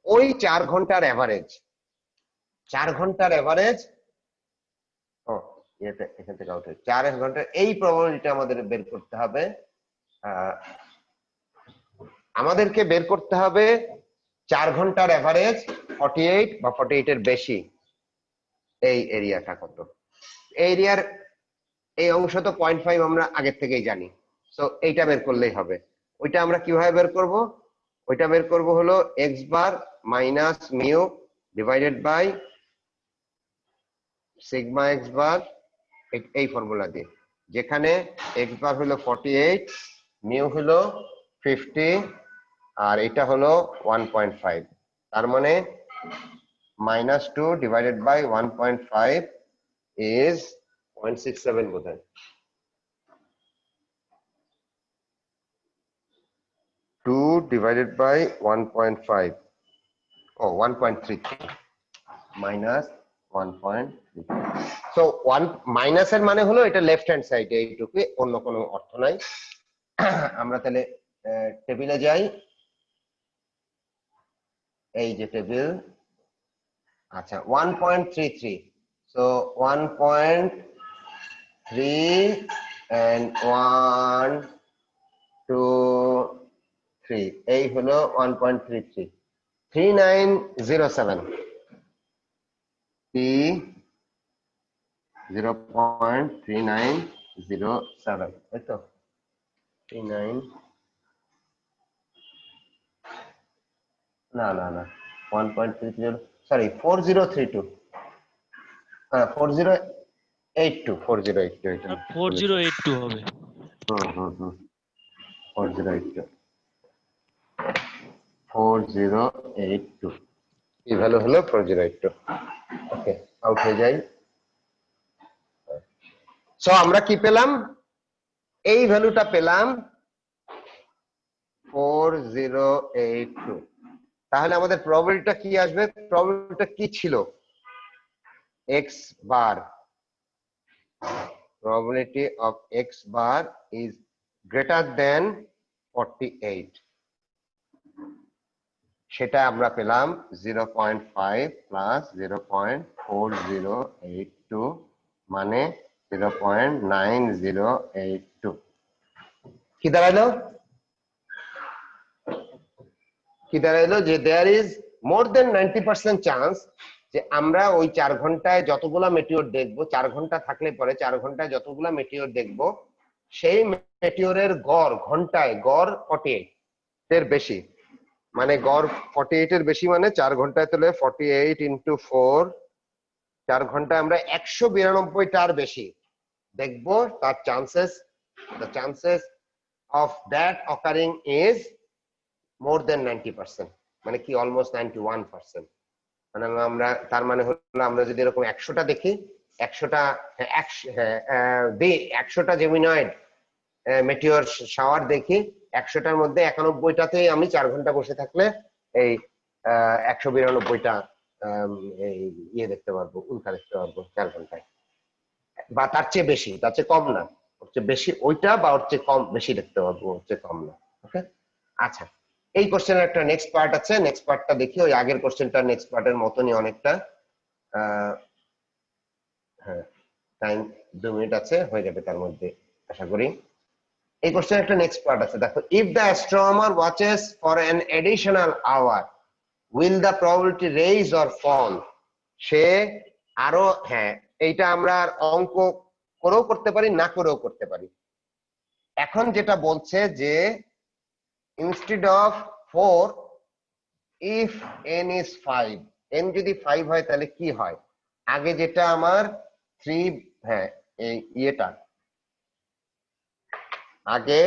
ওই 4 ঘন্টার এভারেজ, 4 ঘন্টার এভারেজ। ও এটা এখান থেকে আউট হয়ে 4 ঘন্টার এই প্রবাবিলিটি আমাদের বের করতে হবে। আমাদেরকে বের করতে হবে 4 ঘন্টার এভারেজ 48 বা 48 এর বেশি, এই এরিয়াটা কত। এই এরিয়ার এই অংশ তো 0.5 আমরা আগের থেকেই জানি, সো এইটা বের করলেই হবে। ওইটা আমরা কিভাবে বের করব? ওইটা বের করব হলো x bar minus mu divided by sigma x bar, এই ফর্মুলা দিয়ে, যেখানে এক্স বার হলো 48, মিউ হলো 50, আর এটা হলো 1.5, তার মানে -2 ডিভাইডেড বাই 1.5 ইজ 0.67 বোধহয়। 2 divided by 1.5, oh 1.3 minus 1.3, so 1 minus এর মানে হলো এটা লেফট হ্যান্ড সাইডে, এইটুকু, অন্য কোনো অর্থ নাই। আমরা তাহলে টেবিলে যাই, এই যে টেবিল, আচ্ছা 1.33, so 1.3 and 1 2 3, এই হলো 1.33, 3907, P 0.3907, এই তো 39, না 1.30, সরি 4032, হ্যাঁ 4082, 4082 এটা 4082 হবে। 4082, 4082, এই ভ্যালু হলো 4082। ওকে, আউট হয়ে যাই। সো আমরা কি পেলাম? এই ভ্যালুটা পেলাম 4082। তাহলে আমাদের প্রবাবিলিটিটা কি আসবে? প্রবাবিলিটিটা কি ছিল? x bar, probability of x bar is greater than 48, সেটা আমরা পেলাম 0.5 প্লাস 0.4082, মানে 0.9082। কি দাঁড়ালো? যে there is more then 90% chance যে আমরা ওই 4 ঘন্টায় যতগুলা মেটিওর দেখবো, 4 ঘন্টা থাকলে পরে 4 ঘন্টায় যতগুলা মেটিওর দেখবো, সেই মেটিওরের গড় ঘন্টায় গড় 48 এর বেশি, মানে গড় 48 এর বেশি, মানে 4 ঘন্টায় তাহলে 48 ইন্টু 4, 4 ঘন্টায় আমরা 192টার বেশি দেখবো। তার the chances of that occurring is more than 90%, মানে কি অলমোস্ট 91%। মানে আমরা, তার মানে হলো আমরা যদি এরকম 100টা দেখি, 100টা 100টা জেমিনয়েড মেটিওর শাওয়ার দেখি, 100টার মধ্যে 91টাতেই আমি 4 ঘন্টা বসে থাকলে এই 192টা এই ইয়ে দেখতে পারবো, উল্কা দেখতে পারবো 4 ঘন্টায়, বা তার চেয়ে বেশি, তার চেয়ে কম না, ওর চেয়ে বেশি ওইটা, বা ওর চেয়ে কম বেশি দেখতে পারবো, ওর চেয়ে কম না। ওকে, আচ্ছা, এই কোশ্চেনের একটা নেক্সট পার্ট আছে, নেক্সট পার্টটা দেখি। ওই আগের কোশ্চেনটা নেক্সট পার্টের মতনই অনেকটা। হ্যাঁ, টাইম 2 মিনিট আছে, হয়ে যাবে তার মধ্যে আশা করি। এই কোশ্চেনের একটা নেক্সট পার্ট আছে, দেখো। If the astronomer watches for an additional hour will the probability raise or fall. সে আরো, হ্যাঁ, এইটা আমরা আর অঙ্ক করেও করতে পারি, না করেও করতে পারি। এখন যেটা বলছে যে instead of 4 if n is 5, n যদি 5 হয় তাহলে কি হয়? আগে যেটা আমার 3, হ্যাঁ, এই ইয়েটা আগে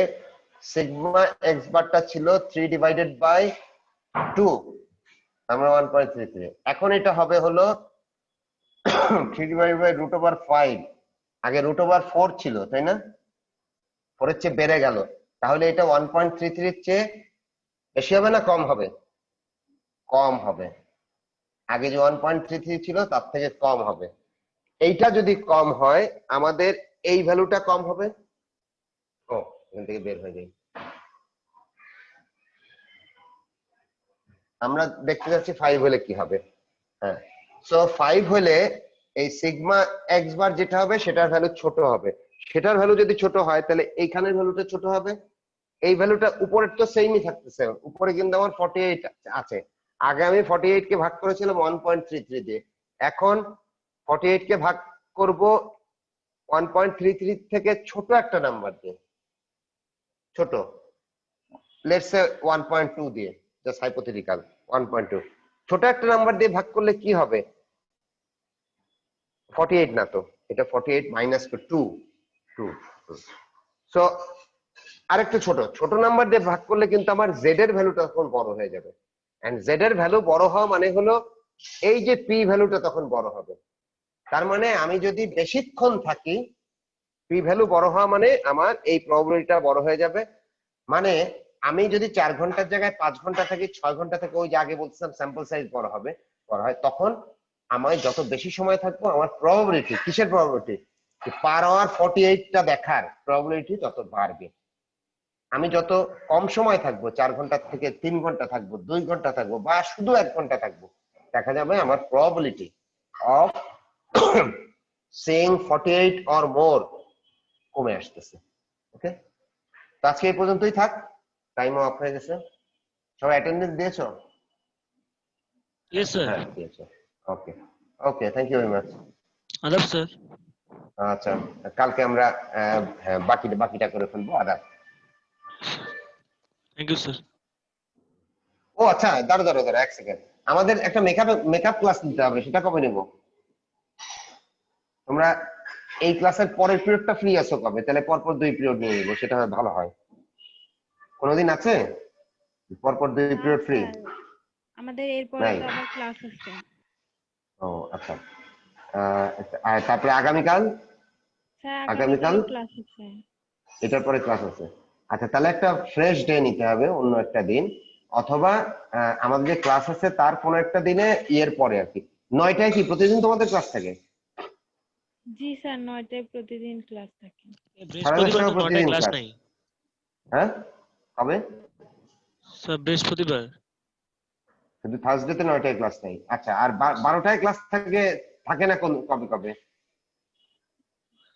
সিগমা এক্স বারটা ছিল 3 ডিভাইডেড বাই 2, আমরা 1.33। এখন এটা হবে হলো 3 ডিভাইডেড বাই রুট ওভার 5। আগে রুট ওভার 4 ছিল, তাই না? 4 এর চেয়ে বেড়ে গেল, তাহলে এটা 1.33 এর চেয়ে বেশি হবে না কম হবে? কম হবে। আগে যে 1.33 ছিল তার থেকে কম হবে। এইটা যদি কম হয় আমাদের এই ভ্যালুটা কম হবে। ও, এখান থেকে বের হয়ে যাই। আমরা দেখতে যাচ্ছি 5 হলে কি হবে। হ্যাঁ, সো 5 হলে এই সিগমা এক্স বার যেটা হবে সেটার ভ্যালু ছোট হবে। সেটার ভ্যালু যদি ছোট হয় তাহলে এইখানের ভ্যালুটা ছোট হবে। এই ভ্যালুটা উপরের তো সেমই থাকতেছে, উপরে কিন্তু আমার 48 আছে। আগে আমি 48 কে ভাগ করেছিলাম 1.33 দিয়ে, এখন 48 কে ভাগ করব 1.33 থেকে ছোট একটা নাম্বার দিয়ে, ছোট, লেটস সে 1.2 দিয়ে, জাস্ট হাইপোথেটিক্যাল 1.2। ছোট একটা নাম্বার দিয়ে ভাগ করলে কি হবে? 48 না তো, এটা 48 মাইনাস 2, সো আরেকটু ছোট ছোট নাম্বার দিয়ে ভাগ করলে কিন্তু আমার জেড এর ভ্যালুটা তখন বড় হয়ে যাবে। এন্ড জেড এর ভ্যালু বড় হওয়া মানে হলো এই যে পি ভ্যালুটা তখন বড় হবে। তার মানে আমি যদি বেশিক্ষণ থাকি, পি ভ্যালু বড় হওয়া মানে আমার এই প্রবাবিলিটিটা বড় হয়ে যাবে। মানে আমি যদি 4 ঘন্টার জায়গায় 5 ঘন্টা থাকি, 6 ঘন্টা থেকে, ওই যে আগে বলছিলাম স্যাম্পল সাইজ বড় হবে, বড় হয়, তখন আমি যত বেশি সময় থাকবো আমার প্রবাবিলিটি, কিসের প্রবাবিলিটি? পার আওয়ার 48টা দেখার প্রবাবিলিটি তত বাড়বে। আমি যত কম সময় থাকবো, 4 ঘন্টা থেকে 3 ঘন্টা থাকবো, 2 ঘন্টা থাকবো, বা শুধু 1 ঘন্টা থাকবো, দেখা যাবে আমার probability of seeing 48 or more কমে আসতেছে। ওকে, তো আজকে এই পর্যন্তই থাক, টাইম অফ হয়ে গেছে। সবাই অ্যাটেন্ডেন্স দিয়েছো? Yes, sir. হ্যাঁ, দিয়েছো। Okay, okay, thank you very much. Adab, sir. আচ্ছা, কালকে আমরা হ্যাঁ, বাকিটা করে ফেলবো। আদাব। Thank you, sir. ও আচ্ছা, দাঁড়ো দাঁড়ো দাঁড়ো 1 সেকেন্ড, আমাদের একটা মেকআপ ক্লাস নিতে হবে, সেটা কবে নেব? তোমরা এই ক্লাসের পরের পিরিয়ডটা ফ্রি আছো কবে? তাহলে পরপর 2 পিরিয়ড নিয়ে নিবো, সেটা ভালো হয়। কোনোদিন আছে পরপর 2 পিরিয়ড ফ্রি? আমাদের এরপরে নাই? তো আবার ক্লাস আছে। ও আচ্ছা, আর তারপরে আগামীকাল? স্যার আগামীকাল আগামীকালও ক্লাস আছে। এটার পরে ক্লাস আছে। আচ্ছা, তাহলে একটা ফ্রেশ ডে নিতে হবে, অন্য একটা দিন, অথবা আমাদের যে ক্লাস আছে তার কোনো একটা দিনে, ইয়ের পরে আর কি। 9টায় কি প্রতিদিন তোমাদের ক্লাস থাকে? জি স্যার, 9টায় প্রতিদিন ক্লাস থাকে। সাড়ে বৃহস্পতিবার 10টায় তো 9টায় প্রতিদিন ক্লাস ক্লাস? নাই। হ্যাঁ, কবে? স্যার বৃহস্পতিবার। শুধু থার্সডেতে 9টায় ক্লাস নেই? আচ্ছা, আর 12টায় ক্লাস থাকে না কবে কবে,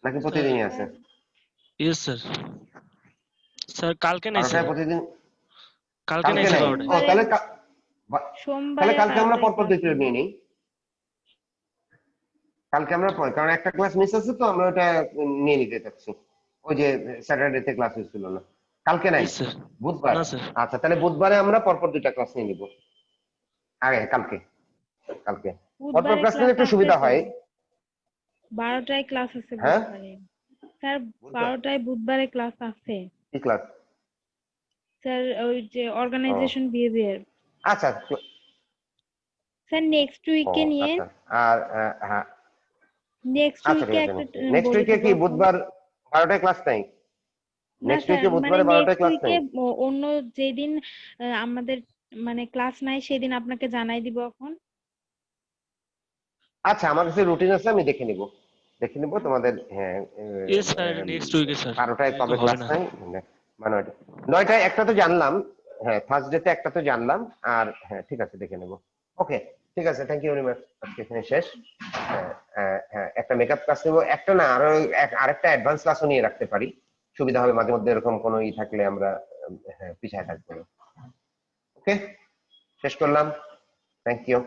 নাকি প্রতিদিনই আছে? Yes sir. স্যার কালকে নাই 12টায় স্যার, প্রতিদিন? কালকে নাই কালকে স্যার নাই? 12টায়। ও, তাহলে তাহলে সোমবারে কালকে আমরা 12টায় পরপর 2 ক্লাস পিরিয়ড নিয়ে নিই। কালকে আমরা কারণ একটা ক্লাস মিস আছে, তো আমরা ওটা নিয়ে নিতে চাচ্ছি। ওই যে স্যাটারডেতে ক্লাস হয়েছিল না, কালকে নাই, ইয়েস স্যার। বুধবার। না স্যার। আচ্ছা, তাহলে বুধবারে আমরা পরপর 2টা ক্লাস নিয়ে নিব। আগে কালকে কালকে পরপর বুধবারে ক্লাস ক্লাস নিলে একটু আছে সুবিধা তো। হয়। 12টায় ক্লাস আছে হ্যাঁ, বুধবারে। স্যার বুধবার 12টায় বুধবারে ক্লাস আছে। কি ক্লাস? স্যার ওই যে ও অর্গানাইজেশন বিহেভিয়ার। আচ্ছা, স্যার নেক্সট ও উইকে নিয়ে, আচ্ছা, আর হ্যাঁ, নেক্সট আচ্ছা ঠিক উইকে আছে। একটা নেক্সট বলে উইকে দিব কি এখন। বুধবার 12টায় ক্লাস নাই? না নেক্সট স্যার, উইকে মানে বুধবারে 12টায় নেক্সট ক্লাস উইকে নাই? অন্য যেদিন আমাদের মানে ক্লাস নাই সেদিন আপনাকে জানাই দিব এখন। আচ্ছা, আমার কাছে রুটিন আছে, আমি দেখে নিব তোমাদের। হ্যাঁ, ইয়েস স্যার, নেক্সট উইকে স্যার। 12টায় তাহলে তো কবে হবে ক্লাস না। নাই, মানে 9টায় একটা তো জানলাম, হ্যাঁ থার্সডে তে একটা তো জানলাম, আর হ্যাঁ ঠিক আছে দেখে নেব। ওকে ঠিক আছে, থ্যাংক ইউ ভেরি মাচ, আজকে এখানে শেষ। হ্যাঁ হ্যাঁ একটা মেকআপ ক্লাস নেবো, একটা না আরো আরেকটা অ্যাডভান্স ক্লাসও নিয়ে রাখতে পারি, সুবিধা হবে মাঝে মধ্যে এরকম কোনো ই থাকলে আমরা হ্যাঁ পিছায় থাকবো না। ওকে শেষ করলাম, থ্যাংক ইউ।